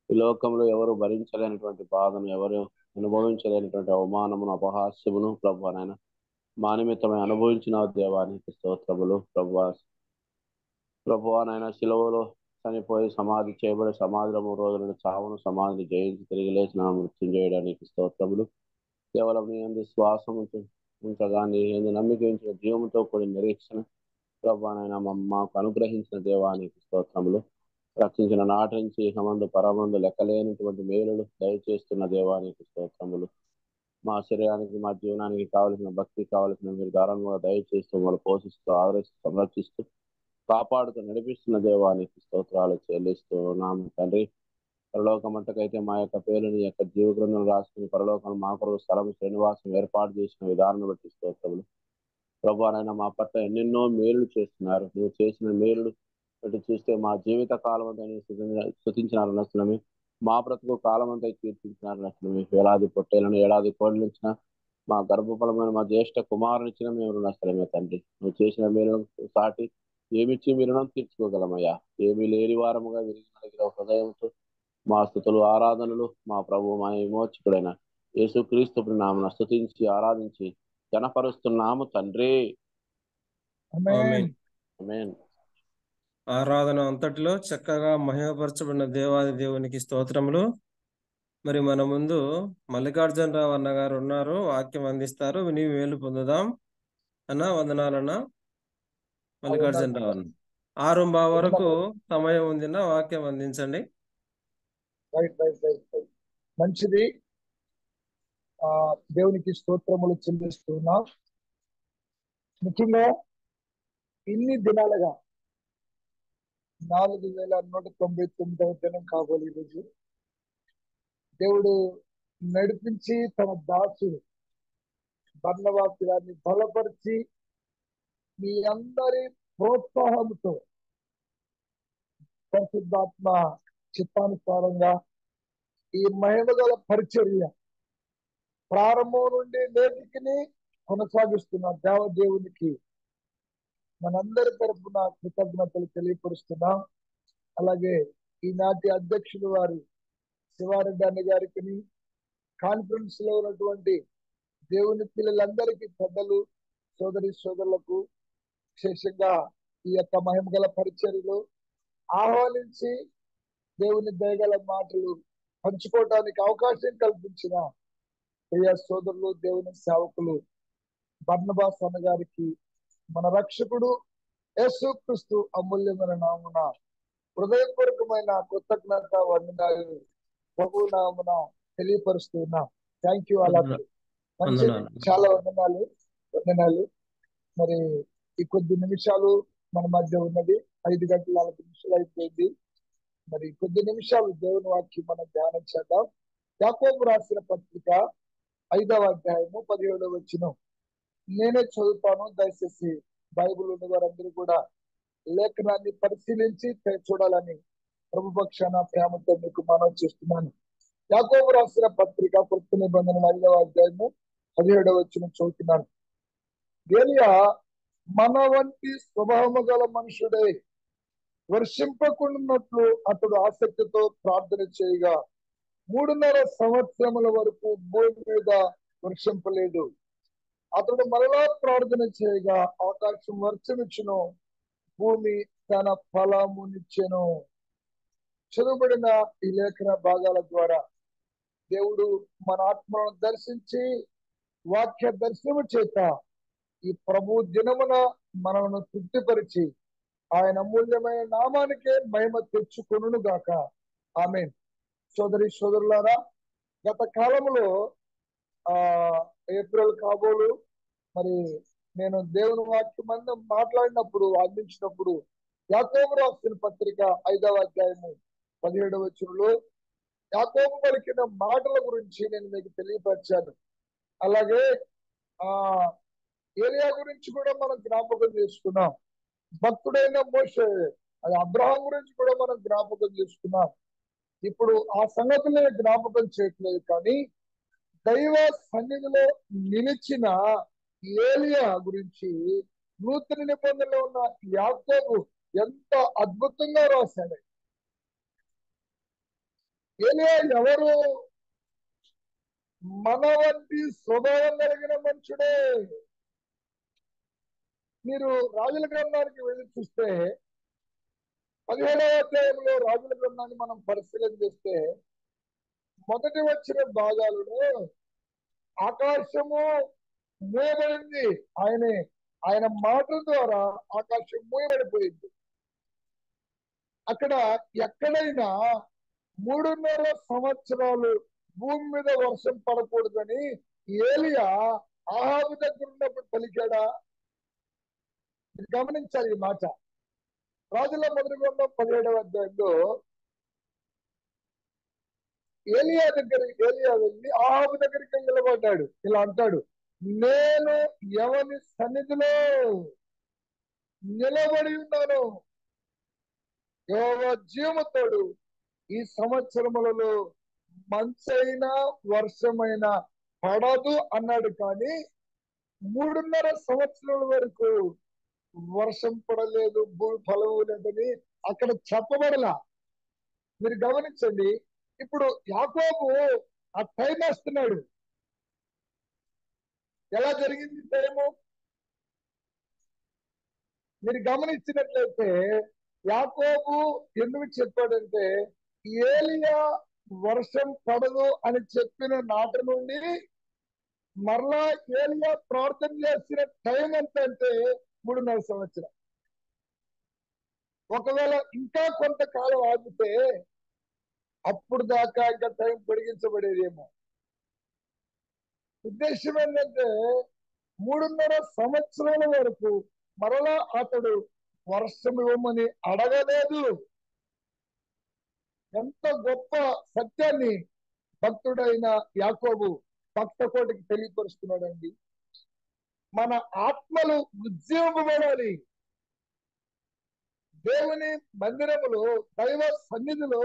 ఈ లోకంలో ఎవరు భరించలేనటువంటి బాధను, ఎవరు అనుభవించలేనటువంటి అవమానమును, అపహాస్యమును ప్రభా నాయన మా నిమిత్తమై అనుభవించిన దేవానికి స్తోత్రములు. ప్రభువా నాయన శిలువలో చనిపోయి సమాధి చేయబడి సమాధిలో 3 రోజులను చావును సమాధిని జయించి తిరిగి లేచిన మృత్యుం చేయడానికి స్తోత్రములు. కేవలం నీ యందు శ్వాసం ఉంచగా, నీ యందు నమ్మిక ఉంచిన జీవంతో కూడిన నిరీక్షణ ప్రభువా నాయన మాకు అనుగ్రహించిన దేవానికి స్తోత్రములు. రక్షించిన నాటి నుంచి హమందు పరమందు లెక్కలేనటువంటి మేలులు దయచేస్తున్న దేవానికి స్తోత్రములు. మా శరీరానికి, మా జీవనానికి కావలసిన భక్తి కావలసిన మీరు దారుణంగా దయచేస్తూ మమ్మల్ని పోషిస్తూ, ఆదరిస్తూ, సంరక్షిస్తూ, కాపాడుతూ నడిపిస్తున్న దేవానికి స్తోత్రాలు చెల్లిస్తూ నామ తండ్రి. పరలోకమంటకైతే మా యొక్క పేరుని యొక్క జీవ గ్రంథం రాసుకుని పరలోకం మా కొరకు స్థలం, శ్రీనివాసం ఏర్పాటు చేసిన విధానం బట్టి స్తోత్రములు. ప్రభువానైనా మా పట్ల ఎన్నెన్నో మేలులు చేస్తున్నారు. నువ్వు చేసిన మేలులు బట్టి చూస్తే మా జీవిత కాలం అంతా స్తుతించినారు నష్టమే, మా బ్రతుకు కాలం అంతా కీర్తించినారు నష్టమే. వేలాది పొట్టేలను, ఏడాది కోళ్ళు ఇచ్చిన, మా గర్భఫలమైన మా జ్యేష్ఠ కుమారుని ఇచ్చిన మేము నష్టమే తండ్రి. నువ్వు చేసిన మేలును సాటి ఏమిచ్చి మీరు రుణం తీర్చుకోగలమయ్యా. ఏమీ లేని వారముగా విరిగిన హృదయంతో మా స్తుతులు, ఆరాధనలు మా ప్రభు, మా విమోచకుడైన యేసుక్రీస్తు నామమున స్తుతించి ఆరాధించి గణపరుస్తున్నాము తండ్రి. ఆమేన్. ఆమేన్. ఆరాధన అంతటిలో చక్కగా మహిమపరచబడిన దేవాది దేవునికి స్తోత్రములు. మరి మన ముందు మల్లికార్జునరావు అన్న గారు ఉన్నారు, వాక్యం అందిస్తారు, విని మేలు పొందుదాం. అన్న వందనాలన్న. మల్లికార్జునరావు అన్న 6:15 వరకు సమయం ఉందిన్న, వాక్యం అందించండి. రైట్. మంచిది. దేవునికి స్తోత్రములు చెల్లిస్తున్నాం. ముఖ్యంగా ఇన్ని దినాలుగా 4199వ దినం కాబోలు ఈరోజు దేవుడు నడిపించి తన దాసుడు బర్నబాసు గారిని బలపరిచి మీ అందరి ప్రోత్సాహంతో పరిశుద్ధాత్మ చిత్తానుసారంగా ఈ మహిమగల పరిచర్య ప్రారంభం నుండి నేటికి కొనసాగిస్తున్న దేవదేవునికి మనందరి తరఫున కృతజ్ఞతలు తెలియపరుస్తున్నాం. అలాగే ఈనాటి అధ్యక్షులు వారు శివారెడ్డి అన్న గారికి, కాన్ఫరెన్స్ లో ఉన్నటువంటి దేవుని పిల్లలందరికీ, పెద్దలు, సోదరులకు విశేషంగా ఈ యొక్క మహిమగల పరిచర్యలో ఆహ్వానించి దేవుని దయగల మాటలు పంచుకోవడానికి అవకాశం కల్పించిన ప్రియ సోదరులు, దేవుని సేవకులు బర్నబాస్ అన్న గారికి మన రక్షకుడు యేసుక్రీస్తు అమూల్యమైన నామమున హృదయపూర్వకమైన కృతజ్ఞత వందనాలు ప్రభు నామమున తెలియపరుస్తున్నా. Thank you. అలా మంచిది, చాలా వందనాలు. మరి ఈ కొద్ది నిమిషాలు మన మధ్య ఉన్నది. 5:40 అయిపోయింది. మరి కొద్ది నిమిషాలు దేవుని వాక్యం మనం ధ్యానం చేద్దాం. యాకోబు రాసిన పత్రిక 5వ అధ్యాయము 17వ వచనం నేనే చదువుతాను. దయచేసి బైబిల్ ఉన్న వారందరూ కూడా లేఖనాన్ని పరిశీలించి చూడాలని ప్రభు పక్షాన ప్రేమతో మీకు మనవి చేస్తున్నాను. యాకోబు రాసిన పత్రిక కొత్త నిబంధన 5వ అధ్యాయము 17వ వచనం చదువుతున్నాను. ఏలియా మన వంటి స్వభావము గల మనుషుడే. వర్షింపకుండాన్నట్లు అతడు ఆసక్తితో ప్రార్థన చేయగా 3.5 సంవత్సరముల వరకు భూమి మీద వర్షింపలేదు. అతడు మరలా ప్రార్థన చేయగా ఆకాశం వర్షమిచ్చును, భూమి తన ఫలమునిచ్చెను. చదువుబడిన ఈ లేఖన భాగాల ద్వారా దేవుడు మన ఆత్మను దర్శించి వాక్య దర్శనము చేత ఈ ప్రభు దినమున మనలను తృప్తిపరిచి ఆయన అమూల్యమైన నామానికే మహిమ తెచ్చుకొనును గాక. ఆమేన్. సోదరి సోదరులారా, గత కాలంలో ఏప్రిల్ కాబోలు మరి నేను దేవుని వాక్యం మాట్లాడినప్పుడు అందించినప్పుడు యాకోబు రాసిన పత్రిక 5వ అధ్యాయము 17వ వచనంలో యాకోబు పలికిన మాటల గురించి నేను మీకు తెలియపరిచాను. అలాగే ఏలియా గురించి కూడా మనం జ్ఞాపకం చేసుకున్నాం. భక్తుడైన మోషే, అది అబ్రహాం గురించి కూడా మనం జ్ఞాపకం చేసుకున్నాం. ఇప్పుడు ఆ సంగతులను జ్ఞాపకం చేయట్లేదు, కానీ దైవ సన్నిధిలో నిలిచిన ఏలియా గురించి నూతన నిబంధనలో ఉన్న యాకోబు ఎంత అద్భుతంగా రాశాడు. ఏలియా ఎవరు? మన వంటి స్వభావం కలిగిన మనుషుడే. మీరు రాజుల గ్రంథానికి వెళ్ళి చూస్తే 17వ అధ్యాయంలో రాజుల గ్రంథాన్ని మనం పరిశీలన చేస్తే మొదటి వచ్చిన భాగాలలో ఆకాశము మూయబడింది. ఆయన మాటల ద్వారా ఆకాశం మూయబడిపోయింది. అక్కడ ఎక్కడైనా 3.5 సంవత్సరాలు భూమి మీద వర్షం పడకూడదని ఏలియా ఆహాబు దగ్గర ఉన్నప్పుడు పలికాడా? గమనించాలి ఈ మాట. రాజుల మొదటి గ్రంథం 17వ అధ్యాయంలో ఏలియా వెళ్ళి ఆహాబు దగ్గరికి నిలబడ్డాడు. ఇలా అంటాడు, నేను ఎవరి సన్నిధిలో నిలబడి ఉన్నాను, యెహోవా జీవముతోడు ఈ సంవత్సరములలో మంచైనా వర్షమైనా పడదు అన్నాడు. కానీ 3.5 సంవత్సరాల వరకు వర్షం పడలేదు, భూమి ఫలము లేదని అక్కడ చెప్పబడలా. మీరు గమనించండి. ఇప్పుడు యాకోబు ఆ టైం వేస్తున్నాడు. ఎలా జరిగింది టైము? మీరు గమనించినట్లయితే యాకోబు ఎందుకు చెప్పాడంటే, ఏలియా వర్షం పడదు అని చెప్పిన నాటి నుండి మరలా ఏలియా ప్రార్థన చేసిన టైం ఎంత అంటే 3.5 సంవత్సరం. ఒకవేళ ఇంకా కొంతకాలం ఆగితే అప్పుడు దాకా ఇంకా టైం పొడిగించబడేదేమో. ఉద్దేశం ఏంటంటే 3.5 సంవత్సరాల వరకు మరలా అతడు వర్షం ఇవ్వమని అడగలేదు. ఎంత గొప్ప సత్యాన్ని భక్తుడైన యాకోబు భక్త కోటికి తెలియపరుస్తున్నాడండి. మన ఆత్మలు ఉజ్జీవింపబడాలి. దేవుని మందిరములో దైవ సన్నిధిలో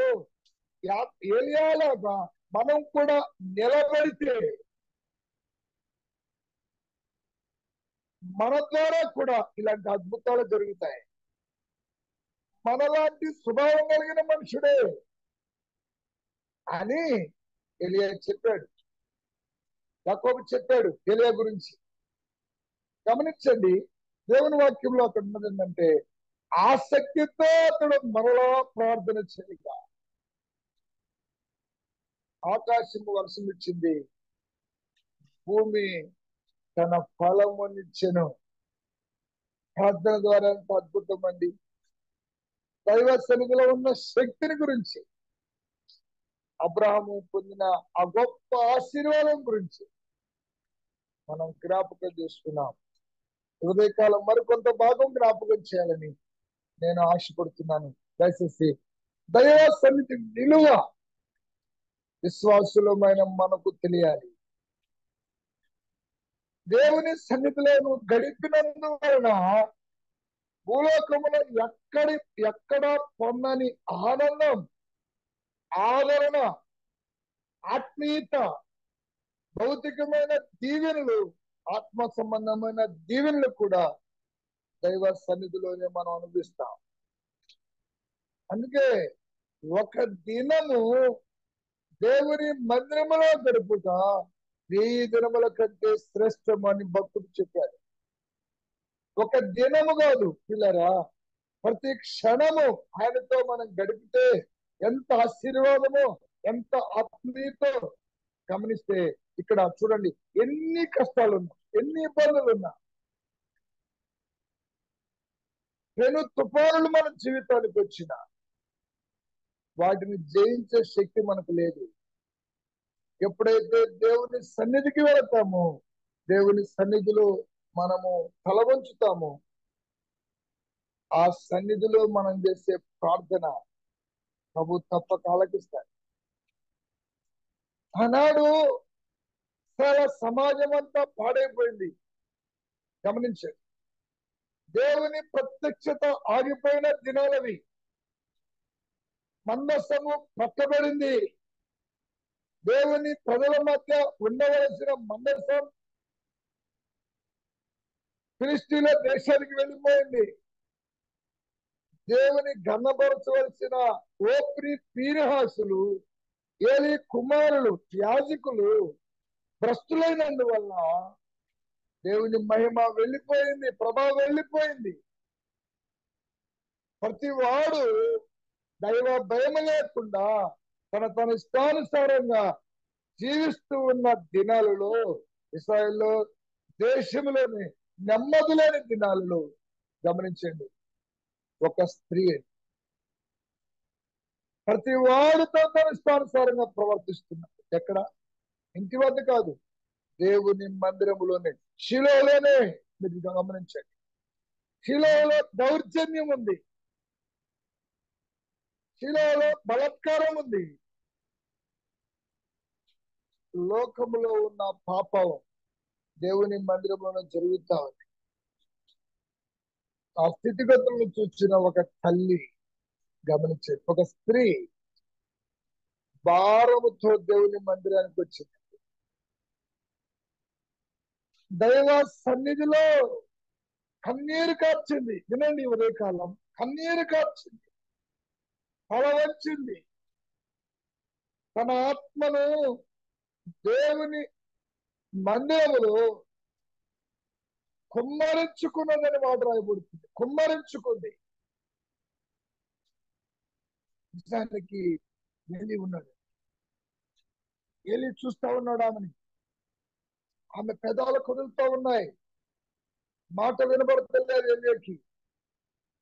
ఏలియాలాగా మనం కూడా నిలబడితే మన ద్వారా కూడా ఇలాంటి అద్భుతాలు జరుగుతాయి. మనలాంటి స్వభావం కలిగిన మనుషుడే అని ఏలియా చెప్పాడు, యాకోబు చెప్పాడు ఏలియా గురించి. గమనించండి, దేవుని వాక్యంలో అక్కడ ఉన్నది ఏంటంటే, ఆసక్తితో అతడు మరలా ప్రార్థన చేయగా ఆకాశము వర్షం ఇచ్చింది, భూమి తన ఫలమునిచ్చెను. ప్రార్థన ద్వారా ఎంత అద్భుతం అండి. దైవ సన్నిధిలో ఉన్న శక్తిని గురించి, అబ్రహాము పొందిన ఆ గొప్ప ఆశీర్వాదం గురించి మనం జ్ఞాపకం చేసుకున్నాం. ఉదయకాలం మరికొంత భాగం జ్ఞాపకం చేయాలని నేను ఆశపడుతున్నాను. దయచేసి దైవ సన్నిధి నిలువ విశ్వాసులమైన మనకు తెలియాలి. దేవుని సన్నిధిలో నువ్వు గడిపినందువలన భూలోకములో ఎక్కడ పొందని ఆనందం, ఆదరణ, ఆత్మీయత, భౌతికమైన దీవెనలు, ఆత్మ సంబంధమైన దీవెనలు కూడా దైవ సన్నిధిలోనే మనం అనుభవిస్తాం. అందుకే ఒక దినము దేవుని మందిరములో గడుపుట 1000 దినముల కంటే శ్రేష్టమని భక్తుడు చెప్పారు. ఒక దినము కాదు పిల్లరా, ప్రతి క్షణము ఆయనతో మనం గడిపితే ఎంత ఆశీర్వాదమో, ఎంత ఆత్మీయతో గమనిస్తే ఇక్కడ చూడండి, ఎన్ని కష్టాలు ఉన్నా, ఎన్ని ఇబ్బందులు ఉన్నా, పెను తుఫానులు మన జీవితానికి వచ్చిన వాటిని జయించే శక్తి మనకు లేదు. ఎప్పుడైతే దేవుని సన్నిధికి వెళతామో, దేవుని సన్నిధిలో మనము తల వంచుతామో, ఆ సన్నిధిలో మనం చేసే ప్రార్థన ప్రభు తప్పక ఆలకిస్తాడు. ఆనాడు చాలా సమాజం అంతా పాడైపోయింది. గమనించండి, దేవుని ప్రత్యక్షత ఆగిపోయిన దినాలవి. మందసము పట్టబడింది. దేవుని ప్రజల మధ్య ఉండవలసిన మందసం ఫిలిష్తీన్ల దేశానికి వెళ్ళిపోయింది. దేవుని గన్నపరచవలసిన ఓప్రి పీనహాసులు, ఏలి కుమారులు, యాజకులు భ్రష్టులైనందువల్ల దేవుని మహిమ వెళ్ళిపోయింది, ప్రభావం వెళ్ళిపోయింది. ప్రతి వాడు దైవ భయం లేకుండా తన ఇష్టానుసారంగా జీవిస్తూ ఉన్న దినాలలో, ఇశ్రాయేలు దేశంలోని నెమ్మది లేని దినాలలో గమనించండి, ఒక స్త్రీ ప్రతి వాడితో తన ఇష్టానుసారంగా ప్రవర్తిస్తున్నారు. ఎక్కడ? ఇంటి వద్ద కాదు, దేవుని మందిరములోనే, షిలోలోనే. మీరు గమనించండి, షిలోలో దౌర్జన్యం ఉంది, షిలోలో బలాత్కారం ఉంది. లోకములో ఉన్న పాపం దేవుని మందిరంలో జరుగుతా ఉంది. ఆ స్థితిగతులను చూసిన ఒక తల్లి గమనించండి, ఒక స్త్రీ భారముతో దేవుని మందిరానికి వచ్చింది. దైవ సన్నిధిలో కన్నీరు కార్చింది. వినండి, ఉదయకాలం కన్నీరు కార్చింది, తల వంచింది. తన ఆత్మను దేవుని మందిరములో కుమ్మరించుకున్నదని మాట రాయబడుతుంది. కుమ్మరించుకుంది. నిజానికి ఏలి ఉన్నాడు. ఏలి చూస్తా ఉన్నాడు ఆమెని. ఆమె పెదాలు కదులుతూ ఉన్నాయి, మాట వినబడతలేదు ఏలికి.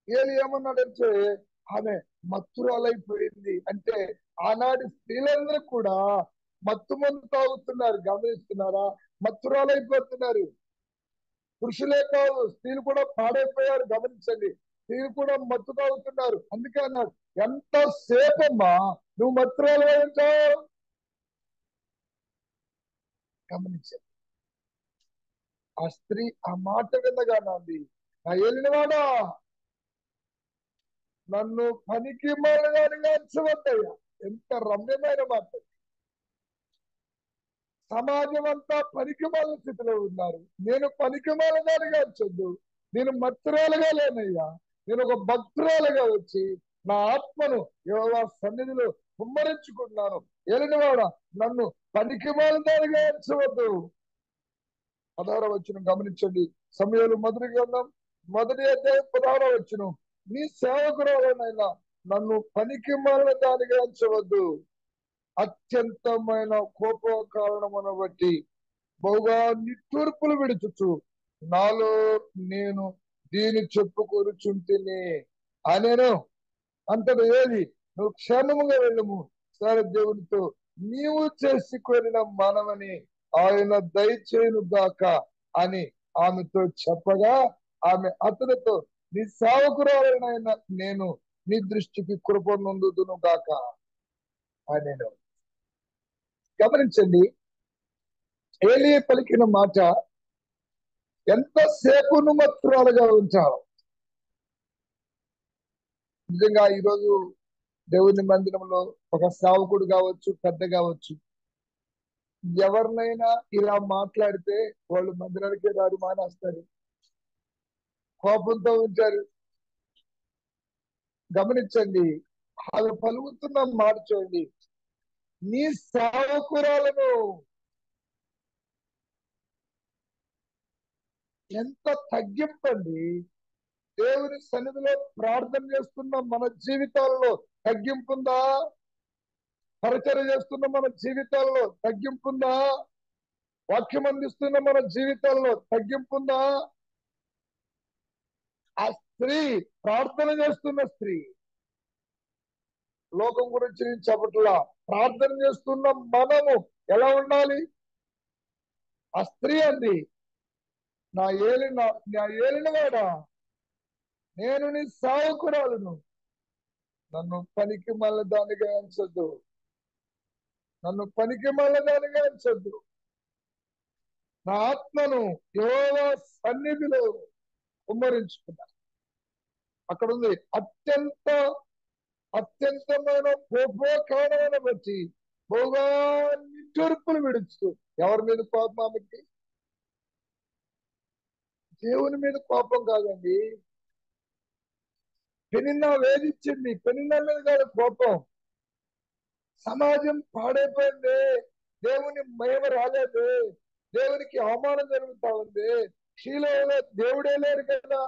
ఏలి ఏమన్నాడంటే ఆమె మత్తురాలైపోయింది. అంటే ఆనాటి స్త్రీలందరూ కూడా మత్తు మందు తాగుతున్నారు. గమనిస్తున్నారా? మత్తురాలైపోతున్నారు. పురుషులే కాదు, స్త్రీలు కూడా పాడైపోయారు. గమనించండి, స్త్రీలు కూడా మత్తు తాగుతున్నారు. అందుకే అన్నాడు, ఎంత సేపమ్మా నువ్వు మత్తురాలు ఉంటావు. గమనించండి, ఆ స్త్రీ ఆ మాట వినగానంది, నా ఏలినవాడా, నన్ను పనికి మాలగానిగా ఎంచవద్దయ్యా. ఎంత రమ్యమైన మాట. సమాజం అంతా పనికిమాల స్థితిలో ఉన్నారు. నేను పనికిమాలగానిగా ఎంచొద్దు. నేను మత్తురాలుగా లేనయ్యా. నేను ఒక భక్తురాలుగా వచ్చి నా ఆత్మను యెహోవా సన్నిధిలో కుమ్మరించుకున్నాను. ఏలినవాడ, నన్ను పనికిమాలదానిగా ఎంచవద్దు. 16వ వచనం గమనించండి. సమూయేలు మొదటి గ్రంథం 1వ అధ్యాయం 16వ వచనం, నీ సేవకురాలనైనా నన్ను పనికిమాలిన దానిగా ఎంచవద్దు. అత్యంతమైన కోప కారణమును బట్టి బహుగా నిట్టూర్పులు విడుచుచు నాలో నేను దీని చెప్పుకొనుచుంటిని అనేను. అంతటి ఏది, నువ్వు క్షేమముగా వెళ్ళము, సరే దేవునితో నీవు చేసుకొనిన మనవని ఆయన దయచేయును గాక అని ఆమెతో చెప్పగా, ఆమె అతనితో, నీ సేవకురాలైన నేను నీ దృష్టికి కృప నొందుదును గాక అనేను. గమనించండి, ఏలి పలికిన మాట, ఎంతసేపు నువ్వు మత్తురాలుగా ఉంటావు, నిజంగా ఈరోజు దేవుని మందిరంలో ఒక సేవకుడు కావచ్చు, పెద్ద కావచ్చు, ఎవరినైనా ఇలా మాట్లాడితే వాళ్ళు మందిరానికి రారు, మానేస్తారు, కోపంతో ఉంటారు. గమనించండి, వాళ్ళు పలుకుతున్న మాట చూడండి, నీ సేవకురాలను. ఎంత తగ్గింపండి. దేవుని సన్నిధిలో ప్రార్థన చేస్తున్న మన జీవితాల్లో తగ్గింపుందా? పరిచర్య చేస్తున్న మన జీవితాల్లో తగ్గింపుందా? వాక్యం అందిస్తున్న మన జీవితాల్లో తగ్గింపుందా? ఆ స్త్రీ, ప్రార్థన చేస్తున్న స్త్రీ, లోకం గురించి నేను చెప్పట్లా, ప్రార్థన చేస్తున్న మనము ఎలా ఉండాలి? ఆ స్త్రీ అంది, నా ఏలినవాడా, నేను నీ సేవకురాలను, నన్ను పనికి మళ్ళీ దానిగా ఎంచొద్దు, నన్ను పనికి మళ్ళీ దానిగా ఎంచొద్దు. నా ఆత్మను యెహోవా సన్నిధిలో కుమ్మరించుకున్నా. అక్కడ ఉంది, అత్యంతమైన కోపోకారణాన్ని బట్టి బహుగా నిట్టూర్పులు విడుచు. ఎవరి మీద కోపం ఆమెకి? దేవుని మీద కోపం కాదండి. పెనిన్నా వేధించింది, పెనిన్నా మీద కాదు కోపం. సమాజం పాడైపోయింది, దేవుని మహిమ రాలేదు, దేవునికి అవమానం జరుగుతా ఉంది, శీలలో దేవుడే లేరు కదా,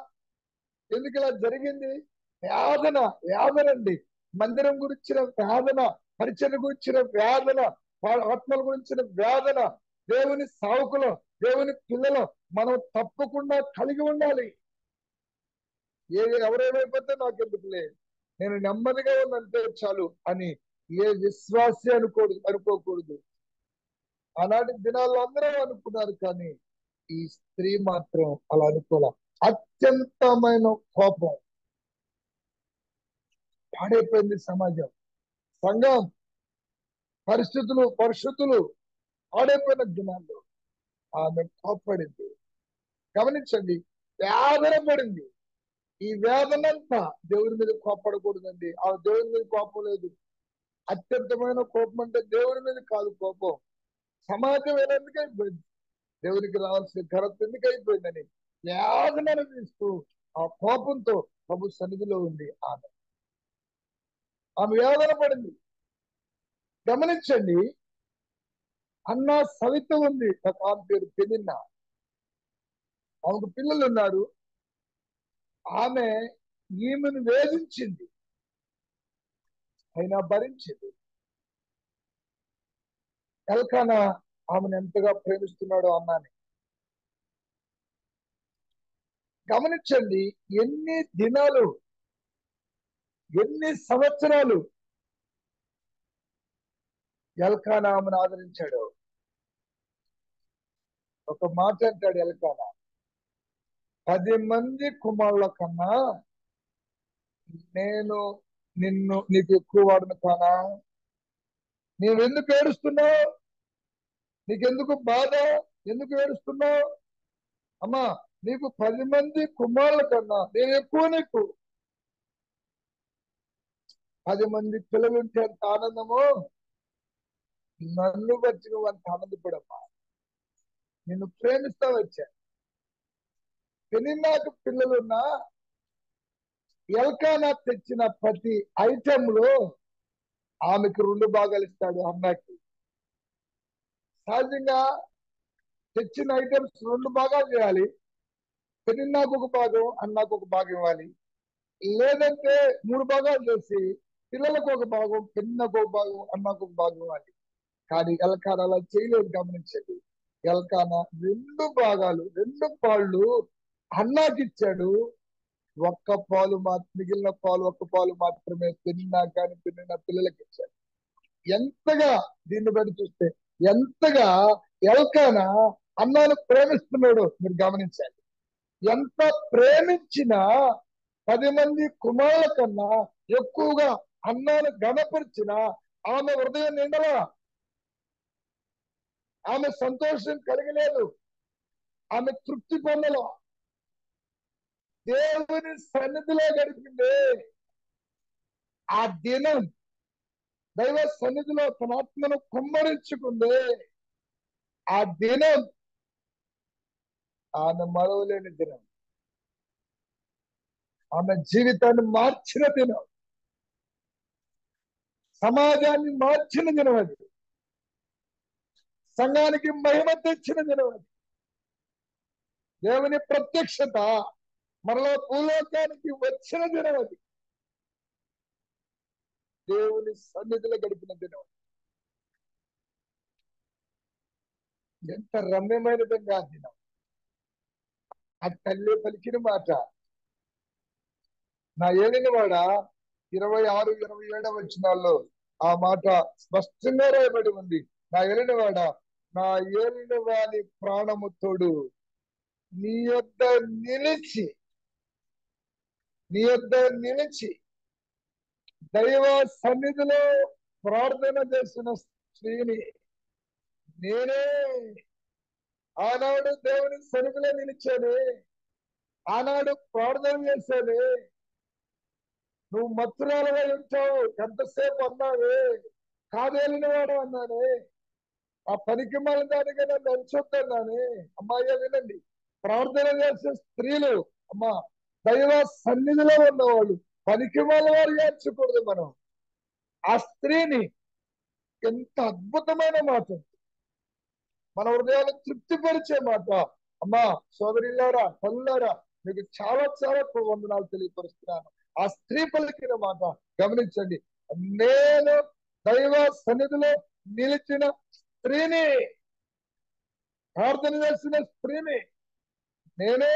ఎందుకు ఇలా జరిగింది? వేదనండి. మందిరం గురించిన వేదన, పరిచయం గురించిన వేదన, ఆత్మల గురించిన వేదన. దేవుని సావుకులు, దేవుని పిల్లలు మనం తప్పకుండా కలిగి ఉండాలి. ఎవరేమైపోతే నాకు ఎందుకులే, నేను నెమ్మదిగా ఉందంటే చాలు అని ఏ విశ్వాసి అనుకోకూడదు. ఆనాటి దినాల్లో అందరూ అనుకున్నారు, కానీ ఈ స్త్రీ మాత్రం అలా అనుకోలే. అత్యంతమైన కోపం. పాడైపోయింది సమాజం, సంఘం, పరిస్థితులు పాడైపోయిన దినాల్లో ఆమె కోప్పడింది. గమనించండి, వేదన పడింది. ఈ వేదనంతా దేవుని మీద కోప్పడకూడదండి. ఆ దేవుని మీద కోపం లేదు. అత్యంతమైన కోపం అంటే దేవుని మీద కాదు కోపం, సమాజం ఎందుకు అయిపోయింది, దేవునికి రావాల్సిన ఘనత ఎందుకు అయిపోయిందని వేదనను తీస్తూ ఆ కోపంతో ప్రభు సన్నిధిలో ఉంది ఆమె వేదన పడింది. గమనించండి, అన్న సవిత ఉంది, ఒక ఆమె పేరు పెనిన్న. ఆమెకు పిల్లలు ఉన్నారు. ఆమె ఈమెను వేధించింది, అయినా భరించింది. ఎల్కానా ఆమెను ఎంతగా ప్రేమిస్తున్నాడో అన్నాని. గమనించండి, ఎన్ని దినాలు, ఎన్ని సంవత్సరాలు ఎల్కానా ఆమెను ఆదరించాడు. ఒక మాట అంటాడు ఎల్కానా, 10 మంది కుమారుల కన్నా నేను నీకు ఎక్కువ వాడును కానా? నీవెందుకు ఏడుస్తున్నావు? నీకెందుకు బాధ? ఎందుకు ఏడుస్తున్నావు? అమ్మా, నీకు 10 మంది కుమారుల కన్నా నేను ఎక్కువ. నీకు 10 మంది పిల్లలుంటే అంత ఆనందము, నన్ను బట్టి నువ్వు అంత ఆనందపడమ్మా. నిన్ను ప్రేమిస్తా వచ్చా. పెనిన్నాకు పిల్లలున్నా ఎల్కానా తెచ్చిన ప్రతి ఐటెంలో ఆమెకు 2 భాగాలు ఇస్తాడు అన్నకి. సహజంగా తెచ్చిన ఐటమ్స్ 2 భాగాలు చేయాలి. పెనిన్నాకు ఒక భాగం, అన్నకు ఒక భాగం ఇవ్వాలి. లేదంటే 3 భాగాలు చేసి పిల్లలకు ఒక భాగం, పెనిన్నాకు ఒక భాగం, అన్నకు ఒక భాగం ఇవ్వాలి. కానీ ఎల్కానా అలా చేయలేదు. గమనించండి, ఎల్కానా 2 భాగాలు, 2 పాళ్ళు అన్నాకి ఇచ్చాడు. మిగిలిన ఒక్క పాలు మాత్రమే పెనిన్నా కానీ పెనిన్న పిల్లలకి ఇచ్చాడు. ఎంతగా, దీన్ని బట్టి చూస్తే ఎంతగా ఎల్కానా అన్నాను ప్రేమిస్తున్నాడు మీరు గమనించాలి. ఎంత ప్రేమించినా 10 మంది కుమారుల కన్నా ఎక్కువగా అన్నాను ఘనపరిచిన ఆమె హృదయం నిండలా, ఆమె సంతోషం కలిగలేదు, ఆమె తృప్తి పొందలా. దేవుని సన్నిధిలో గడిపింది. ఆ దినం దైవ సన్నిధిలో తన ఆత్మను కుమ్మరించుకుందే. ఆ దినం ఆమె మరవలేని దినం, ఆమె జీవితాన్ని మార్చిన దినం, సమాజాన్ని మార్చిన దినం అది, సంఘానికి మహిమ తెచ్చిన దినం అది. దేవుని ప్రత్యక్షత మరలా భూలోకానికి వచ్చిన దినం అది. దేవుని సన్నిధిలో గడిపిన దినం. ఎంత రమ్యమైనదండి ఆ దినం. ఆ తల్లి పలికిన మాట, నా ఏలినవాడ 26, 27 వచనాల్లో ఆ మాట స్పష్టంగా రాయబడి ఉంది. నా ఏలినవాడ, నా ఏలిన వాని ప్రాణము తోడు నీ యొద్ద నిలిచి దైవ సన్నిధిలో ప్రార్థన చేసిన స్త్రీని నేనే. ఆనాడు దేవుని సన్నిధిలో నిలిచానే, ఆనాడు ప్రార్థన చేశానే. నువ్వు మత్తురాలుగా ఉంటావు, ఎంతసేపు అన్నావే, కాదేలిన వాడు అన్నానే, ఆ పనికి మళ్ళీ దానిగా నన్ను ఎంచొద్దన్నానే. అమ్మాయి వినండి, ప్రార్థన చేసే స్త్రీలు అమ్మా దైవ సన్నిధిలో ఉన్నవాళ్ళు పనికి మళ్ళీ వారు ఎంచకూడదు. మనం ఆ స్త్రీని, ఎంత అద్భుతమైన మాట, మన హృదయాన్ని తృప్తిపరిచే మాట. అమ్మా సోదరిల్లారా, తల్లులారా, మీకు చాలా చాలా వందనాలు తెలియపరుస్తున్నాను. ఆ స్త్రీ పలికిన మాట గమనించండి. నేను దైవ సన్నిధిలో నిలిచిన స్త్రీని, ప్రార్థన చేసిన స్త్రీని నేనే.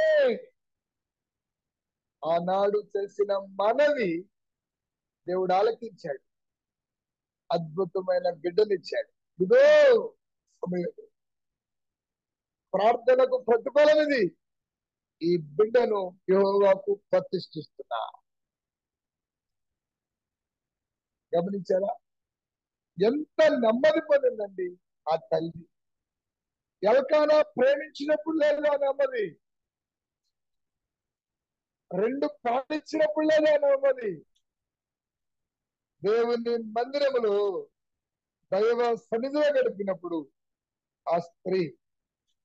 ఆనాడు చేసిన మనవి దేవుడు ఆలకించాడు, అద్భుతమైన బిడ్డనిచ్చాడు. ఇదో సమయం, ప్రార్థనకు ప్రతిఫలం ఇది. ఈ బిడ్డను యెహోవాకు ప్రతిష్ఠిస్తున్నా. గమనించారా? ఎంత నెమ్మది పొందిందండి ఆ తల్లి. ఎల్కానా ప్రేమించినప్పుడు లేదు ఆ నెమ్మది, 2 పాటించినప్పుడు లేదు ఆ నెమ్మది. దేవుని మందిరములో దైవ సన్నిధిలో గడిపినప్పుడు ఆ స్త్రీ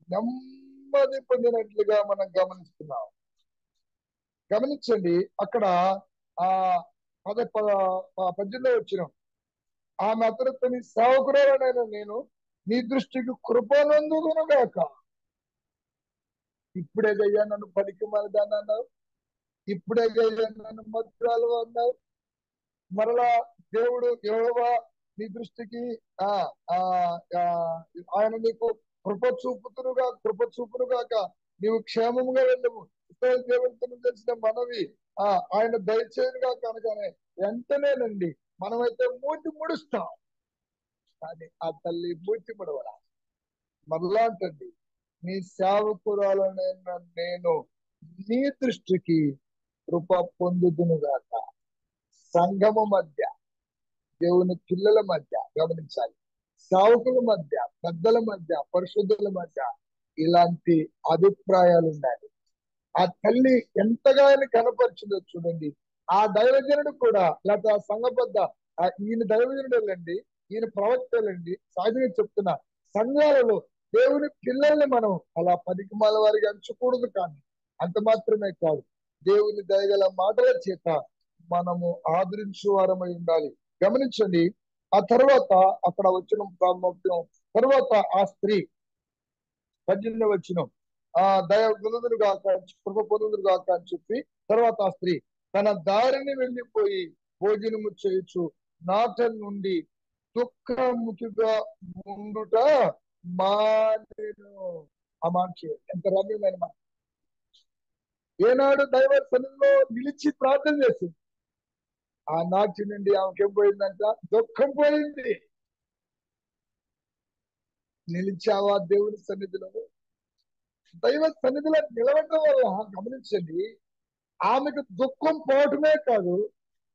నెమ్మది పొందినట్లుగా మనం గమనిస్తున్నాం. గమనించండి, అక్కడ ఆ 18 వచ్చిన ఆమె అతనితో నీ సేవకురాలనైన నేను నీ దృష్టికి కృపనందుగాక. ఇప్పుడే గయ్యా నన్ను పనికి మాలిదాన్ని అన్నావు, ఇప్పుడే గయ్యా నన్ను మత్తురాలు అన్నావు. మరలా దేవుడు యెహోవా నీ దృష్టికి ఆయన నీకు కృప చూపునుగాక, నీవు క్షేమముగా వెళ్ళము. ఇస్రాయేలు దేవుడితో తెలిసిన మనవి ఆయన దయచేయునుగా కనుకనే వెంటనేనండి మనమైతే మూతి ముడుస్తాం, కానీ ఆ తల్లి మూతి ముడవరా. మరలా అంటండి, నీ సేవకురాలనైన నేను నీ దృష్టికి కృప పొందుదునుగాక. సంఘము మధ్య, దేవుని పిల్లల మధ్య, గమనించాలి, సేవకుల మధ్య, పెద్దల మధ్య, పరిశుద్ధుల మధ్య ఇలాంటి అభిప్రాయాలు ఉన్నాయి. ఆ తల్లి ఎంతగా ఆయన కనపరిచిందో చూడండి. ఆ దైవజనుడు కూడా, లేకపోతే ఆ సంఘబద్ధ ఈయన దైవజనుడండి, ఈయన ప్రవక్తలండి, సాగిన చెప్తున్నా సంఘాలలో దేవుని పిల్లల్ని మనం అలా పనికిమాల వారికి ఎంచకూడదు. కానీ అంత మాత్రమే కాదు, దేవుని దయగల మాటల చేత మనము ఆదరించు వారమై ఉండాలి. గమనించండి, ఆ తర్వాత అక్కడ వచ్చిన ప్రాముఖ్యం. తర్వాత ఆ స్త్రీ 18 వచ్చిన దయ పొందుదురు గాక, కృప పొందుదురు గాక అని చెప్పి, తర్వాత ఆ స్త్రీ తన దారిని వెళ్ళిపోయి భోజనము చేయొచ్చు నాట నుండి దుఃఖముఖిగా ఉండుట మానేను. ఆ మాట ఎంత రమ్యమైన మాట. ఏనాడు దైవ సన్నిధిలో నిలిచి ప్రార్థన చేసింది, ఆ నాటి నుండి ఆమెకేం పోయిందంట? దుఃఖం పోయింది. నిలిచావా దేవుని సన్నిధిలో? దైవ సన్నిధిలో నిలవడం వల్ల గమనించండి, ఆమెకు దుఃఖం పోవటమే కాదు,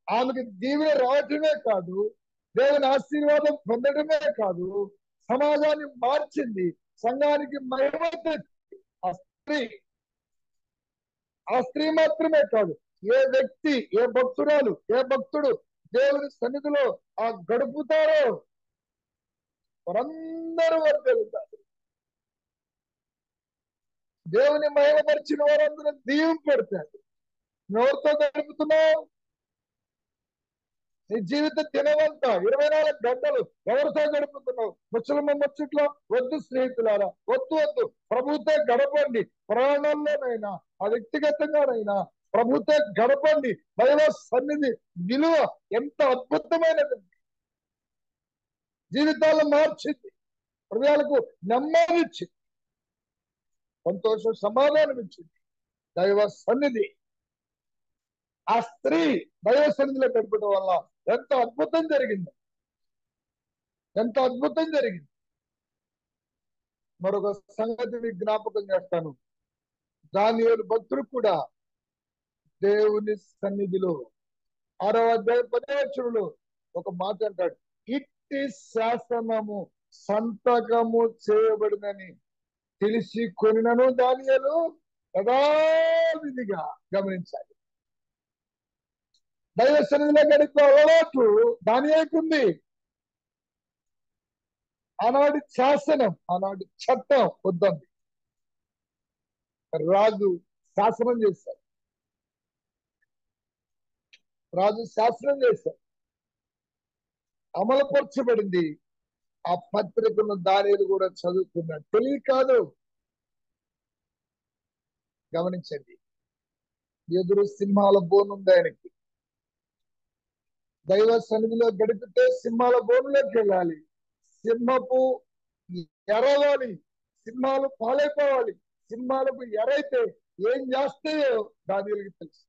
ఆమెకు దీవెన రావటమే కాదు, దేవుని ఆశీర్వాదం పొందడమే కాదు, సమాజాన్ని మార్చింది, సంఘానికి మహిమ తెచ్చింది ఆ స్త్రీ మాత్రమే కాదు, ఏ వ్యక్తి, ఏ భక్తురాలు, ఏ భక్తుడు దేవుని సన్నిధిలో ఆ గడుపుతారో వారందరూ వర్ధిల్లుతారు. దేవుని మహిమపరిచిన వారందరూ దీవింపబడతారు. ఎవరితో గడుపుతున్నావు? నీ జీవిత దినమంతా 24 గంటలు ఎవరితో గడుపుతున్నావు? ముసలమ్మ ముచ్చట్లో వద్దు స్నేహితులారా, వద్దు. ప్రభుతో గడపండి. ప్రాణంలోనైనా ఆ వ్యక్తిగతంగానైనా ప్రభుతో గడపండి. దైవ సన్నిధి విలువ ఎంత అద్భుతమైనది. జీవితాలను మార్చింది, హృదయాలకు నెమ్మదిచ్చింది, సంతోషం సమాధానం ఇచ్చింది దైవ సన్నిధి. ఆ స్త్రీ దైవ సన్నిధిలో గడపడం వల్ల ఎంత అద్భుతం జరిగింది. మరొక సంగతిని జ్ఞాపకం చేస్తాను. దానియేలు భక్తుడు కూడా దేవుని సన్నిధిలో 6వ అధ్యాయం 10వ వచనంలో ఒక మాట అంటాడు, ఇట్టి శాసనము సంతకము చేయబడినని తెలిసి కొనినను దానియేలు యథావిధిగా. గమనించాలి, దైవ సన్నిధిలో గడిపే అలవాటు దానియేలుకుంది. ఆనాటి శాసనం, ఆనాటి చట్టం వద్దంది. రాజు శాసనం చేశాడు. అమలుపరచబడింది. ఆ పత్రికను దానియేలు కూడా చదువుకున్నాడు. తెలియ కాదు. గమనించండి, ఎదురు సింహాల బోనుంది ఆయనకి. దైవ సన్నిధిలో గడిపితే సింహాల బోనులోకి వెళ్ళాలి. సింహపు ఎరవాలి, సింహాలు పాలైపోవాలి. సింహాలకు ఎరైతే ఏం చేస్తాయో దానియేలుకి తెలుసు.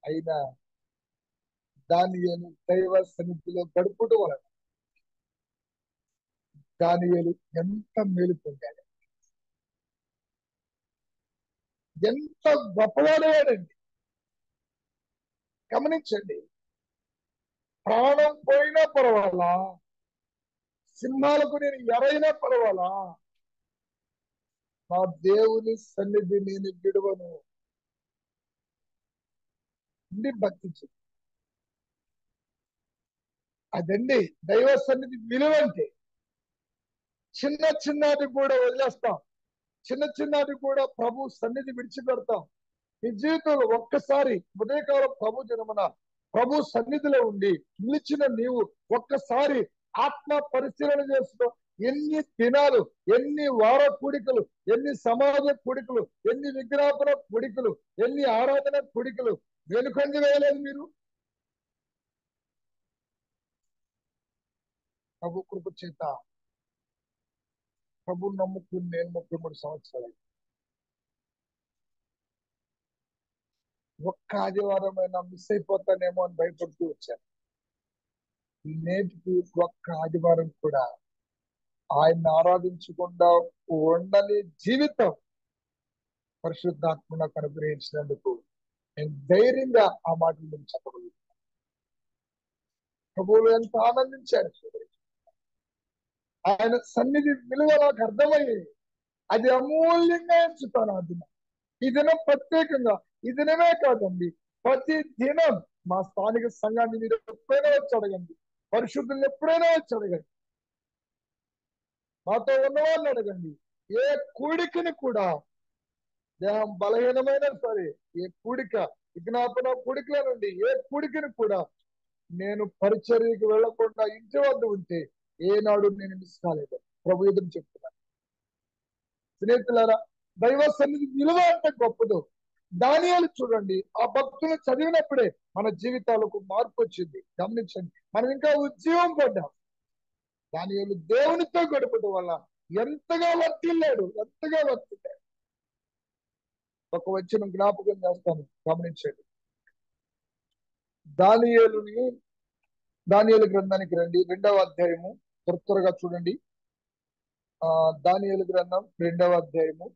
అయినా దానియేలు దైవ సన్నిధిలో గడుపుట వలన దానియేలు ఎంత మేలు పొందాడు, ఎంత గొప్పవాడేవాడండి. గమనించండి, ప్రాణం పోయినా పర్వాలా, సింహాలకు నేను ఎరైనా పర్వాలా, నా దేవుని సన్నిధి నేను విడువను. భక్తి అదండి దైవ సన్నిధి విలువ అంటే. చిన్నది కూడా వదిలేస్తాం, చిన్నది కూడా ప్రభు సన్నిధి విడిచిపెడతాం. నీ జీవితంలో ఒక్కసారి ఉదయకాలం ప్రభు జనమున ప్రభు సన్నిధిలో ఉండి నిలిచిన నీవు ఒక్కసారి ఆత్మ పరిశీలన చేసుకో. ఎన్ని దినాలు, ఎన్ని వార కూడికలు, ఎన్ని సమాజ కూడికలు, ఎన్ని విగ్రహాపన కూడికలు, ఎన్ని ఆరాధన కూడికలు వెనుకంజ వేయలేదు మీరు? ప్రభు కృప చేత ప్రభు నమ్ముకుని నేను 33 సంవత్సరాలు. ఒక్క ఆదివారం అయినా మిస్ అయిపోతానేమో అని భయపడుతూ వచ్చాను. నేటికి ఒక్క ఆదివారం కూడా ఆయన్ని ఆరాధించకుండా ఉండని జీవితం పరిశుద్ధాత్మ నాకు అనుగ్రహించినందుకు నేను ధైర్యంగా ఆ మాటలు నేను చెప్పగలుగుతాను. ప్రభువులు ఎంత ఆనందించారు. ఆయన సన్నిధి విలువ నాకు అర్థమయ్యి అది అమూల్యంగా ఎంచుతాను. ఆ దినం, ఈ దినం ప్రత్యేకంగా, ఈ దినమే కాదండి, ప్రతి దినం మా స్థానిక సంఘాన్ని మీరు ఎప్పుడైనా వచ్చి అడగండి, పరిశుద్ధులు ఎప్పుడైనా వచ్చి అడగండి, మాతో ఉన్నవాళ్ళని అడగండి. ఏ కూడికని కూడా, దేహం బలహీనమైనా సరే, ఏ కూడిక, విజ్ఞాపన కూడికల నుండి ఏ కూడికని కూడా నేను పరిచర్యకు వెళ్లకుండా ఇంటి వద్ద ఉంటే ఏనాడు నేను మిస్ కాలేదు. ప్రభు ఎదురు చెప్తున్నాను. స్నేహితులారా, దైవ సన్నిధి విలువ అంటే గొప్పదో. దానియేలు చూడండి, ఆ భక్తులు చదివినప్పుడే మన జీవితాలకు మార్పు వచ్చింది. గమనించండి, మనం ఇంకా ఉద్యోగం పడ్డాం. దానియేలు దేవునితో గడపడం వల్ల ఎంతగా వర్తిల్లాడు. ఒక వచనం జ్ఞాపకం చేస్తాను, గమనించండి. దానియేలు గ్రంథానికి రండి, 2వ అధ్యాయము. త్వరగా చూడండి. దానియేలు గ్రంథం 2వ అధ్యాయము.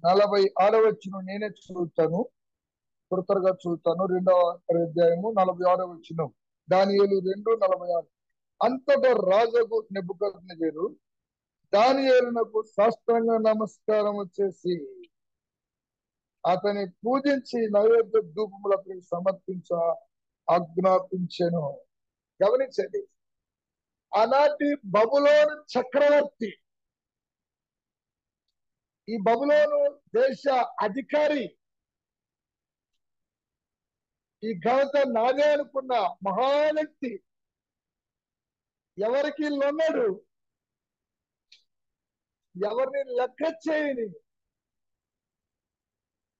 46వ వచనం నేనే చదువుతాను, త్వరగా చదువుతాను. 2వ అధ్యాయము 46వ వచనం. దానియేలు 2:46. అంతటా రాజుకు నెబుకద్నెజరు దానియేలునకు సాష్టాంగ నమస్కారం చేసి అతని పూజించి నైవేద్య ధూపములకు సమర్పించ ఆజ్ఞాపించెను. గమనించండి, ఆనాటి బబులోను చక్రవర్తి, ఈ బబులోను దేశ అధికారి, ఈ ఘనత నాదే అనుకున్న మహావ్యక్తి, ఎవరికి లొంగడు, ఎవరిని లెక్క చేయని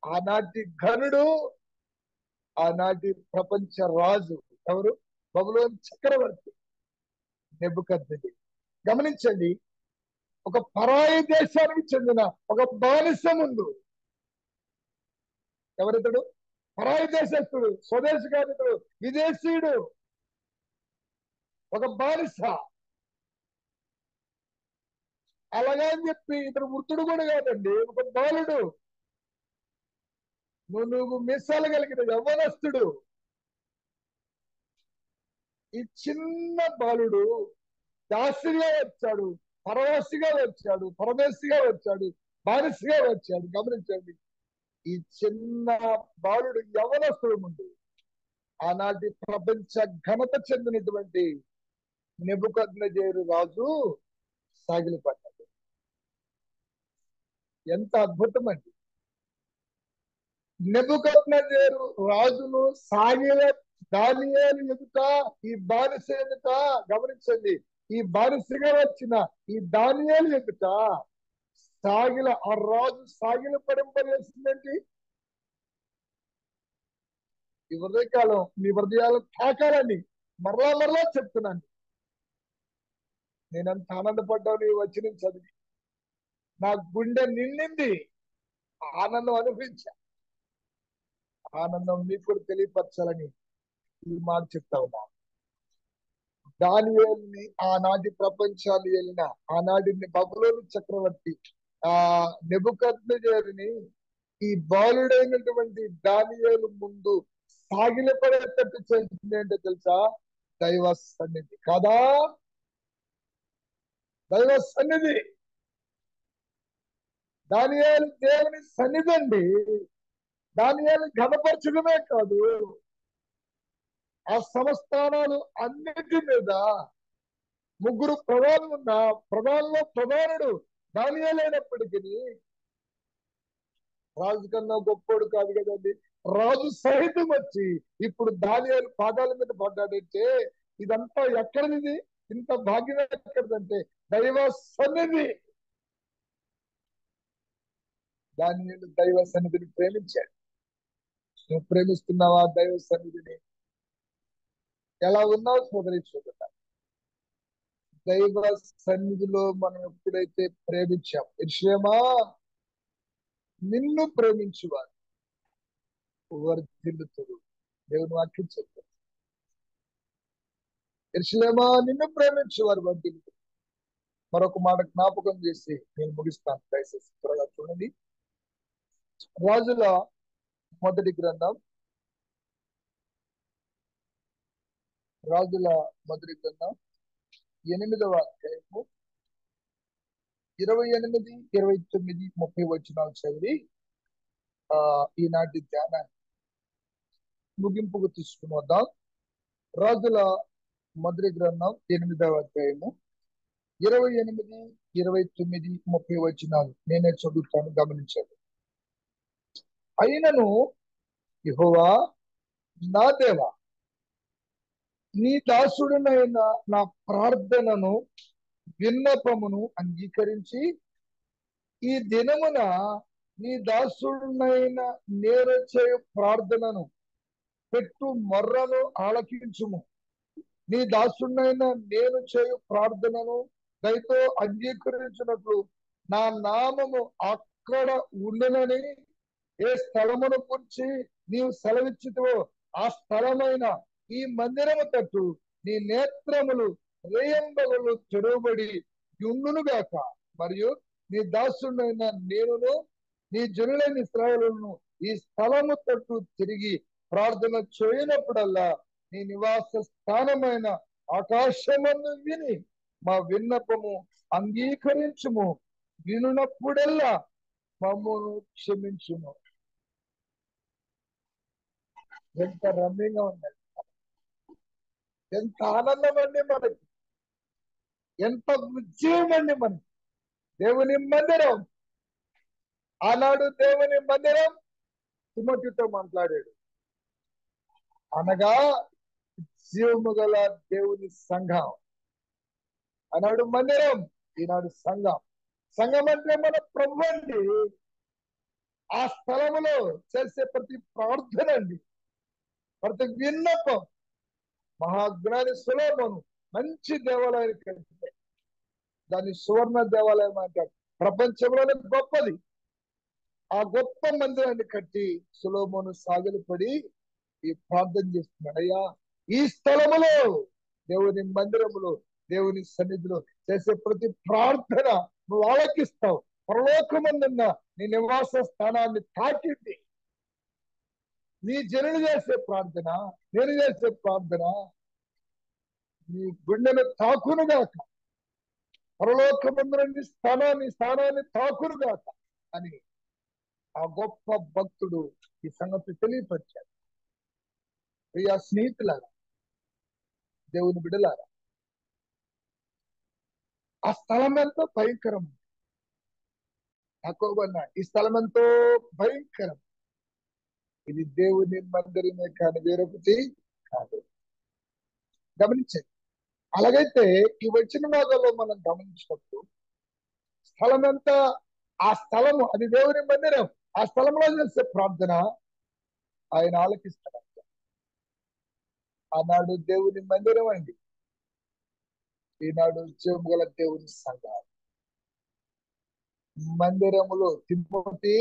ఆనాటి ఘనుడు, ఆనాటి ప్రపంచ రాజు ఎవరు? బబులోను చక్రవర్తి నెబుకద్నెజరు. గమనించండి, ఒక పరాయి దేశానికి చెందిన ఒక బానిస ముందు, ఎవరితడు? పరాయి దేశస్తుడు, స్వదేశీ కాదు ఇతడు, విదేశీయుడు, ఒక బానిస. అలాగా అని చెప్పి ఇతడు వృత్తుడు కూడా కాదండి, ఒక బాలుడు, నువ్వు మీసాలు కలిగిన యవ్వనస్తుడు. ఈ చిన్న బాలుడు దాసిగా వచ్చాడు, పరవాసిగా వచ్చాడు, పరదేశిగా వచ్చాడు, బానిసగా వచ్చాడు. గమనించండి, ఈ చిన్న బాలుడు యవ్వనస్తుడు ముందు ఆనాటి ప్రపంచ ఘనత చెందినటువంటి నెబుకద్నెజరు రాజు సాగిలపడ్డాడు. ఎంత అద్భుతం అండి! నెబుకద్నెజరు రాజును సాగిల దానియేలు ఎదుట, ఈ బానిస ఎదుట, గమనించండి, ఈ బానిసగా వచ్చిన ఈ దానియేలు ఎదుట సాగిల ఆ రాజు సాగిల పడింపజేసిందండి. ఈ హృదయకాలం మీ హృదయాలు తాకాలని మరలా మరలా చెప్తున్నాను. నేనంత ఆనందపడ్డాను ఈ వచనం చదివి, నా గుండె నిండింది, ఆనందం అనిపించా. ఆనందం మీకు కూడా తెలియపరచాలని ఈ మాట చెప్తా ఉన్నా. దానియేలుని ఆనాటి ప్రపంచాలు వెళ్ళిన ఆనాటి బబులోను చక్రవర్తి నెబుకద్నెజరుని ఈ బాలుడైనటువంటి దానియేలు ముందు సాగిలపడేటట్టు చేసింది ఏంటో తెలుసా? దైవ సన్నిధి కాదా? దైవ సన్నిధి. దానియేలు దేవుని సన్నిధి అండి. దానియేలు ఘనపరచడమే కాదు, ఆ సంస్థానాలు అన్నిటి మీద ముగ్గురు ప్రధానులు ఉన్న ప్రధానంలో ప్రధానుడు దానియేలు అయినప్పటికీ రాజు కన్నా గొప్పోడు కాదు కదండి. రాజు సహితం వచ్చి ఇప్పుడు దానియేలు పాదాల మీద పడ్డాడంటే ఇదంతా ఎక్కడిది? ఇంత భాగ్యం ఎక్కడిదంటే దైవ సన్నిధి. దానియేలు దైవ సన్నిధిని ప్రేమించాడు. నువ్వు ప్రేమిస్తున్నావా దైవ సన్నిధిని? ఎలా ఉన్నావు సోదరి చూద్దాం. దైవ సన్నిధిలో మనం ఎప్పుడైతే ప్రేమించాం, యెరూషలేమా నిన్ను ప్రేమించువారు వర్ధిల్లుతారు. దేవుని వాక్యం చెప్తారు, యెరూషలేమా నిన్ను ప్రేమించువారు వర్ధిల్లుతారు. మరొక మాట జ్ఞాపకం చేసి నేను ముగిస్తాను, దయచేసి త్వరగా చూడండి. రాజుల మొదటి గ్రంథం, రాజుల మొదటి గ్రంథం 8వ అధ్యాయము 28, 29, 30 వచనాలు చదివి ఈనాటి ధ్యానాన్ని ముగింపుకు తీసుకుని వద్దాం. రాజుల మొదటి గ్రంథం 8వ అధ్యాయము 28, 29, 30 వచనాలు నేనే చదువుతాను, గమనించండి. అయినను యెహోవా నా దేవా, నీ దాసుడునైన నా ప్రార్థనను విన్నపమును అంగీకరించి ఈ దినమున నీ దాసుడునైన నేను చేయు ప్రార్థనను పెట్టు మొర్రను ఆలకించుము. నీ దాసుడునైన నేను చేయు ప్రార్థనను దయతో అంగీకరించినట్లు నా నామము అక్కడ ఉండునని ఏ స్థలమును గురించి నీవు సెలవిచ్చితివో ఆ స్థలమైన ఈ మందిరము తట్టు నీ నేత్రములు రేయంబగలు తెరవబడి యుండునుగాక. మరియు నీ దాసుడైన నేనును నీ జనులైన ఇశ్రాయేలును ఈ స్థలము తట్టు తిరిగి ప్రార్థన చేయనప్పుడల్లా నీ నివాస స్థానమైన ఆకాశమును విని మా విన్నపము అంగీకరించుము, వినున్నప్పుడల్లా మమ్మను క్షమించుము. ఎంత రమ్యంగా ఉన్నది, ఎంత ఆనందం అండి మనకి, ఎంత ఉద్యోగం అండి మనకి. దేవుని మందిరం, ఆనాడు దేవుని మందిరం తిమోతితో మాట్లాడాడు, అనగా జీవము గల దేవుని సంఘం. ఆనాడు మందిరం, ఈనాడు సంఘం. సంఘం అంటే మన ప్రభు అండి. ఆ స్థలములో చేసే ప్రతి ప్రార్థన అండి, ప్రతి విన్నపం. మహాజ్ఞాని సొలొమోను మంచి దేవాలయాన్ని కట్టాడు, దాన్ని సువర్ణ దేవాలయం అంటారు. ప్రపంచంలోనే గొప్పది. ఆ గొప్ప మందిరాన్ని కట్టి సొలొమోను సాగిలపడి ఈ ప్రార్థన చేస్తున్నాడు, అయ్యా ఈ స్థలములో, దేవుని మందిరములో, దేవుని సన్నిధిలో చేసే ప్రతి ప్రార్థన నువ్వు ఆలకిస్తావు. పరలోకమందున్న నీ నివాస స్థానాన్ని తాకింది. నీ జనులు చేసే ప్రార్థన, నేను చేసే ప్రార్థన నీ గుండెను తాకునుగాక, పరలోకమందున నీ స్థానాన్ని తాకునుగాక అని ఆ గొప్ప భక్తుడు ఈ సంగతి తెలియపరిచాడు. ప్రియా స్నేహితులారా, దేవుని బిడ్డలారా, ఆ స్థలం ఎంతో భయంకరం. యాకోబు ఈ స్థలం ఎంతో భయంకరం, ఇది దేవుని మందిరమే కానీ వేరొకటి కాదు. గమనించండి. అలాగైతే ఈ వచ్చిన భాగంలో మనం గమనించినప్పుడు స్థలం అంతా, ఆ స్థలము అది దేవుని మందిరం. ఆ స్థలంలో చేసే ప్రార్థన ఆయన ఆలకిస్తాడు. ఆనాడు దేవుని మందిరం అండి, ఈనాడు జీవము గల దేవుని సంఘం. మందిరములు తిమ్మటి,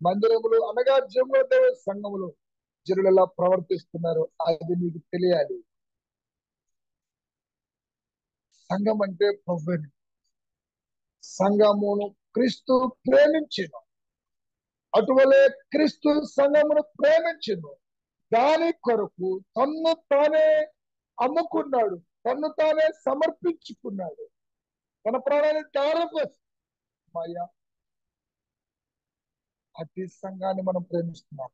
మందిరములు అనగా జీవము గల దేవుని సంఘములు జనులు ఎలా ప్రవర్తిస్తున్నారు అది నీకు తెలియాలి. సంఘం అంటే ప్రభుని, సంఘమును క్రీస్తు ప్రేమించెను, అటువలే క్రీస్తు సంఘమును ప్రేమించెను. దాని కొరకు తన్ను తానే అమ్ముకున్నాడు, తన్ను తానే సమర్పించుకున్నాడు, తన ప్రాణాన్ని తారపోయా. అతి సంఘాన్ని మనం ప్రేమిస్తున్నాం,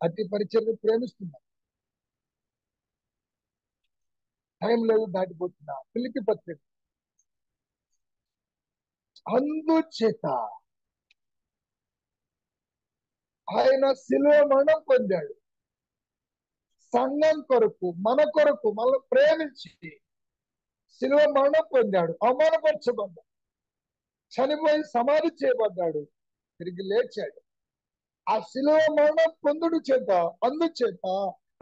అతి పరిచర్ని ప్రేమిస్తున్నాం. టైం లేదు, దాటిపోతున్నా. ఫిలిప్పీ పత్రిక, అందుచేత ఆయన శిలువ మరణం పొందాడు సంఘం కొరకు, మన కొరకు, మనల్ని ప్రేమించి శిలువ మరణం పొందాడు, అవమానపరచబడ్డాడు, చనిపోయి సమాధి చేయబడ్డాడు, తిరిగి లేచాడు. ఆ శిలువ మరణం పొందుడు చేత, అందుచేత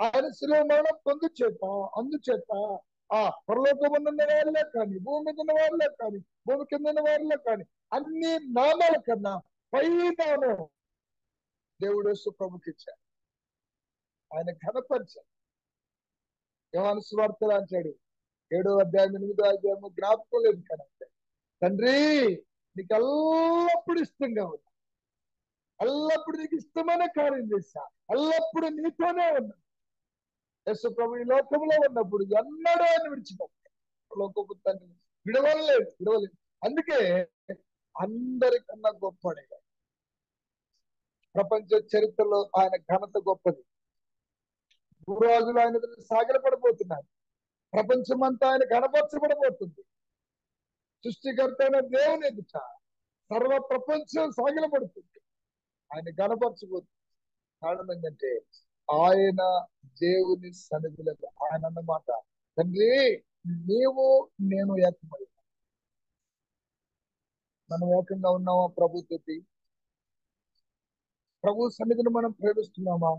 ఆయన శిలువ మరణం అందుచేత ఆ పరలోకమున్న వాళ్ళే కానీ, భూమి మీద ఉన్న వాళ్ళే కానీ, భూమి కింద ఉన్న వాళ్ళే కానీ, అన్ని నామాల కన్నా పై నామం దేవుడు ప్రభుకి ఇచ్చాడు. ఆయన ఘనపరిచాడు. యోహాను సువార్తలో అంటాడు, 7వ అధ్యాయం 8వ అధ్యాయము జ్ఞాపకం లేదు కానీ, తండ్రి నీకు ఎల్లప్పుడు ఇష్టంగా ఉన్నా, ఎల్లప్పుడు నీకు ఇష్టమైన కార్యం చేశా, ఎల్లప్పుడు నీతోనే ఉన్నా. యేసు ప్రభు ఈ లోకంలో ఉన్నప్పుడు ఎన్నడూ ఆయన విడిచిపెట్టాడు. లోకపు తండ్రి విడవలేదు. అందుకే అందరికన్నా గొప్పడే. ప్రపంచ చరిత్రలో ఆయన ఘనత గొప్పది. భూరాజులు ఆయన సాగిలపడబోతున్నారు, ప్రపంచమంతా ఆయన కనపరచబడబోతుంది. సృష్టికర్త అయిన దేవుని ఎదుట సర్వ ప్రపంచం సాగిలపడుతుంది, ఆయన కనపరచబోతుంది. కారణం ఏంటంటే ఆయన దేవుని సన్నిధిలో ఆయన అన్నమాట, తండ్రి నీవు నేను ఏకమై. మనం ఏకంగా ఉన్నామా ప్రభుత్వతి? ప్రభు సన్నిధిని మనం ప్రేమిస్తున్నామా?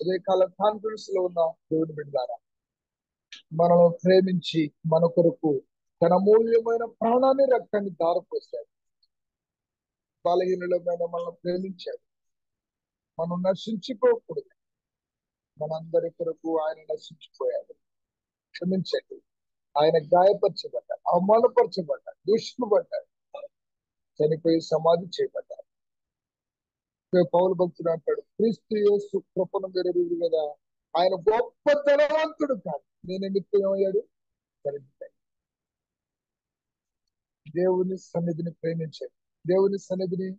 అదే కాలం కాన్ఫిడెన్స్ లో ఉన్న దేవుని బిడ్డలారా, మనం ప్రేమించి మన కొరకు తన అమూల్యమైన ప్రాణాన్ని, రక్తాన్ని దారపోశాడు. బలహీనులమైన మనం ప్రేమించాడు. మనం నశించుకోకూడదు, మనందరి కొరకు ఆయన నశించిపోయాడు. క్షమించండి. ఆయన గాయపరచబడ్డాడు, అవమానపరచబడ్డాడు, దూషింపబడ్డాడు, చనిపోయి సమాధి చేయబడ్డాడు. పౌలు భక్తుడు అంటాడు, క్రీస్తు యేసు కృపను మెరుగు కదా, ఆయన గొప్ప ధనవంతుడు కాదు, నేను నిమిత్తం ఏమయ్యాడు? దరిద్రుడు. దేవుని సన్నిధిని ప్రేమించండి, దేవుని సన్నిధిని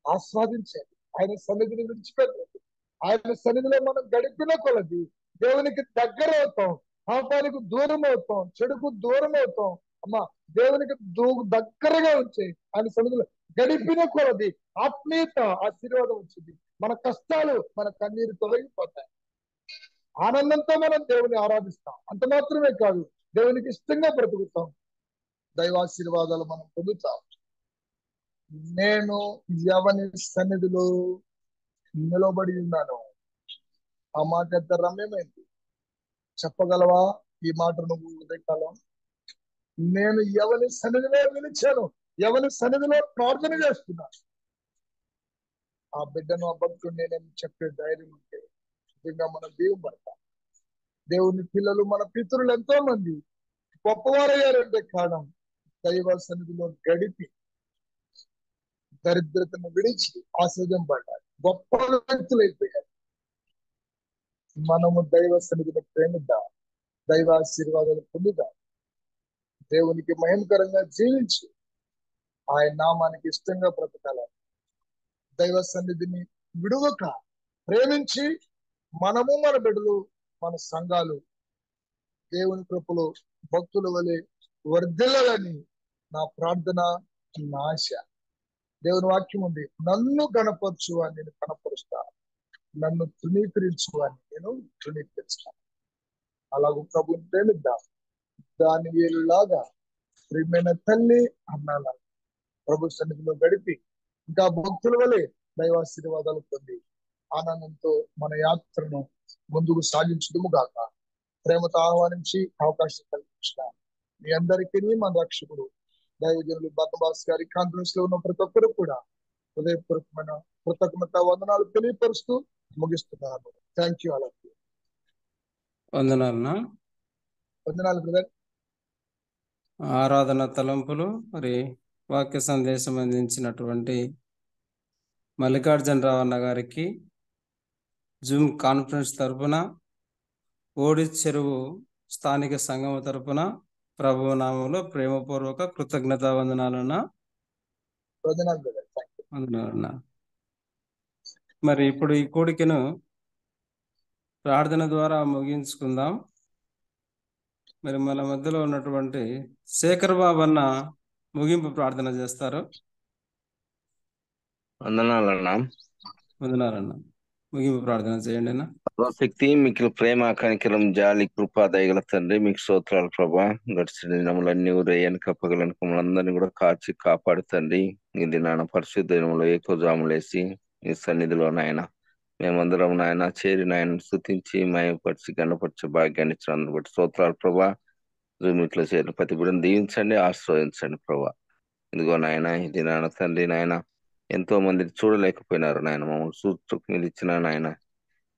ఆస్వాదించండి, ఆయన సన్నిధిని విడిచిపెట్టండి. ఆయన సన్నిధిలో మనం గడిపిన కొలది దేవునికి దగ్గర అవుతాం, పాపానికి దూరం అవుతాం, చెడుకు దూరం అవుతాం. అమ్మా, దేవునికి దగ్గరగా ఉంచే ఆయన సన్నిధిలో గడిపిన కొలది ఆత్మీయత ఆశీర్వాదం వచ్చింది. మన కష్టాలు, మన కన్నీరు తొలగిపోతాయి. ఆనందంతో మనం దేవుని ఆరాధిస్తాం. అంత మాత్రమే కాదు, దేవునికి ఇష్టంగా బ్రతుకుతాం, దైవాశీర్వాదాలు మనం పొందుతాం. నేను ఎవని సన్నిధిలో నిలబడి ఉన్నాను. ఆ మాట ఎంత రమ్యమైంది. చెప్పగలవా ఈ మాట నువ్వు ఉదయకాలం? నేను ఎవరి సన్నిధిలో నిలిచాను, ఎవరి సన్నిధిలో ప్రార్థన చేస్తున్నాను. ఆ బిడ్డను, ఆ భక్తుడు నేనని చెప్పే ధైర్యం ఉంటే నిజంగా మనం దేవుని పడతాం. దేవుని పిల్లలు, మన పితరులు ఎంతో మంది గొప్పవారయ్యారంటే కారణం దైవ సన్నిధిలో గడిపి దరిద్రతను విడిచి ఆశ్రయింపడ్డారు, గొప్ప వ్యక్తులు అయిపోయారు. మనము దైవ సన్నిధిని ప్రేమిద్దాం, దైవాశీర్వాదాలు పొందుదాం, దేవునికి మహిమకరంగా జీవించి ఆయన నామానికి ఇష్టంగా బ్రతకాలి. దైవ సన్నిధిని విడువక ప్రేమించి మనము, మన బిడ్డలు, మన సంఘాలు దేవుని కృపలో భక్తుల వలె వర్ధిల్లాలని నా ప్రార్థన, నా ఆశ. దేవుని వాక్యం ఉంది, నన్ను గణపరచు అని నేను కనపరుస్తాను, నన్ను తృణీకరించు అని నేను తృణీకరిస్తాను. అలాగూ ప్రభుని ప్రేమిద్దాం. దానియేలులాగా ప్రియమైన తల్లి అన్నాలా ప్రభు సన్నిధిలో గడిపి ఇంకా భక్తుల వలె దైవాశీర్వాదాలు పొంది ఆనందంతో మన యాత్రను ముందుకు సాగించుదుము గాక. ప్రేమతో ఆహ్వానించి అవకాశం కల్పించిన మీ అందరికీ మన రక్షకుడు దైవజనులు బర్నబాస్ గారి కాన్ఫరెన్స్ లో ఉన్న ప్రతి ఒక్కరు కూడా హృదయపూర్వకమైన కృతజ్ఞత వందనాలు తెలియపరుస్తూ ముగిస్తున్నాను. Thank you. అలా వందనాలన్నా. వందనాలు బ్రదర్. ఆరాధన తలంపులు మరి వాక్య సందేశం అందించినటువంటి మల్లికార్జునరావు అన్న గారికి జూమ్ కాన్ఫరెన్స్ తరపున, ఓడి చెరువు స్థానిక సంఘం తరపున ప్రభువు నామంలో ప్రేమపూర్వక కృతజ్ఞత వందనాలన్నా. వందనాలు బ్రదర్. Thank you. వందనాలన్నా. మరి ఇప్పుడు ఈ కూడికను ప్రార్థన ద్వారా ముగించుకుందాం. మరి మన మధ్యలో ఉన్నటువంటి శేఖర్ బాబు అన్న ముగింపు ప్రార్థన చేస్తారు. వందనాలన్నా. వందనాలన్న. ముగింపు ప్రార్థన చేయండి అన్న. శక్తి మీకు ప్రేమ, కనికరం, జాలి, కృప, దయగల తండ్రి మీకు స్తోత్రాలు ప్రభా. గడిచిన దినములన్నీ ఉదయాన్ని కప్పగలను మమ్మల్ని కూడా కాచి కాపాడుతండి. ఇది నాన్న పరిశుద్ధ దినంలో ఎక్కువ జాములేసి ఈ సన్నిధిలో నాయన మేమందరం నాయన చేరి నాయన స్తుతించి మయపరిచి గణపరిచే భాగ్యాన్ని ఇచ్చినందుకు బట్టి స్తోత్రాలు ప్రభా. జూమిట్లో చేరిన ప్రతి బిడ్డను దీవించండి, ఆశ్రయించండి ప్రభా. ఇదిగో నాయన ఇది నాన్న తండ్రి నాయన ఎంతో మంది చూడలేకపోయినారు నాయన, మమ్మల్ని చూచుకు మీరు ఇచ్చిన నాయన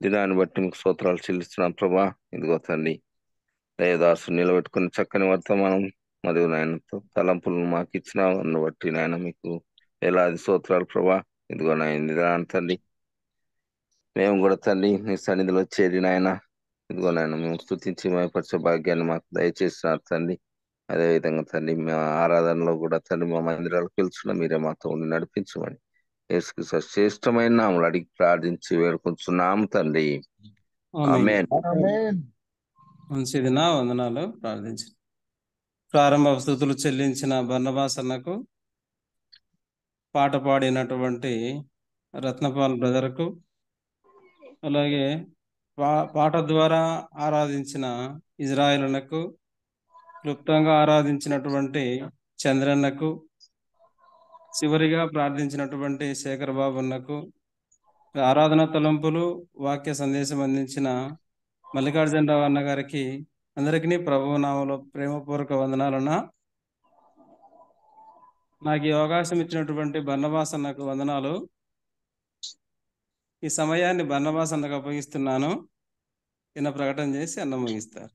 దినాన్ని బట్టి మీకు స్తోత్రాలు చెల్లిస్తున్నాం ప్రభా. ఇదిగో తండ్రి దయదాసు నిలబెట్టుకుని చక్కని వర్తమానం మరియు నాయన తలంపులను మాకు ఇచ్చిన బట్టి నాయన మీకు వేలాది స్తోత్రాలు ప్రభా. ఇదిగో నాయన దినాన్ని తండ్రి మేము కూడా తండ్రి మీ సన్నిధిలో చేరి నాయన ఇదిగో నాయన మేము స్తుతించి మయపరిచే భాగ్యాన్ని మాకు దయచేసినారు తండ్రి. అదేవిధంగా తండ్రి మా ఆరాధనలో కూడా తండ్రి మా మందిరాలకు పిలుచున్న మీరే మాతో ఉండి నడిపించమని యేసుక్రీస్తు శ్రేష్టమైన నామములో అడిగి ప్రార్థించి వేడుకుంటున్నాము తండ్రి. ఆమేన్. ఆమేన్. మంచిదినా. వందనాలు. ప్రార్థించి ప్రారంభ స్తుతులు చెల్లించిన బర్నబాస్ అన్నకు, పాట పాడినటువంటి రత్నపాల్ బ్రదర్కు, అలాగే పాట ద్వారా ఆరాధించిన ఇజ్రాయేల్ అన్నకు, క్లుప్తంగా ఆరాధించినటువంటి చంద్రన్నకు, చివరిగా ప్రార్థించినటువంటి శేఖర్ బాబు అన్నకు, ఆరాధన తలంపులు వాక్య సందేశం అందించిన మల్లికార్జునరావు అన్న గారికి అందరికీ ప్రభువు నామములో ప్రేమపూర్వక వందనాలన్నా. నాకు ఈ అవకాశం ఇచ్చినటువంటి బర్నబాస్ అన్నకు వందనాలు. ఈ సమయాన్ని బర్నబాస్ అన్నకు అప్పగిస్తున్నాను. ఈయన ప్రకటన చేసి అన్న ముగిస్తారు.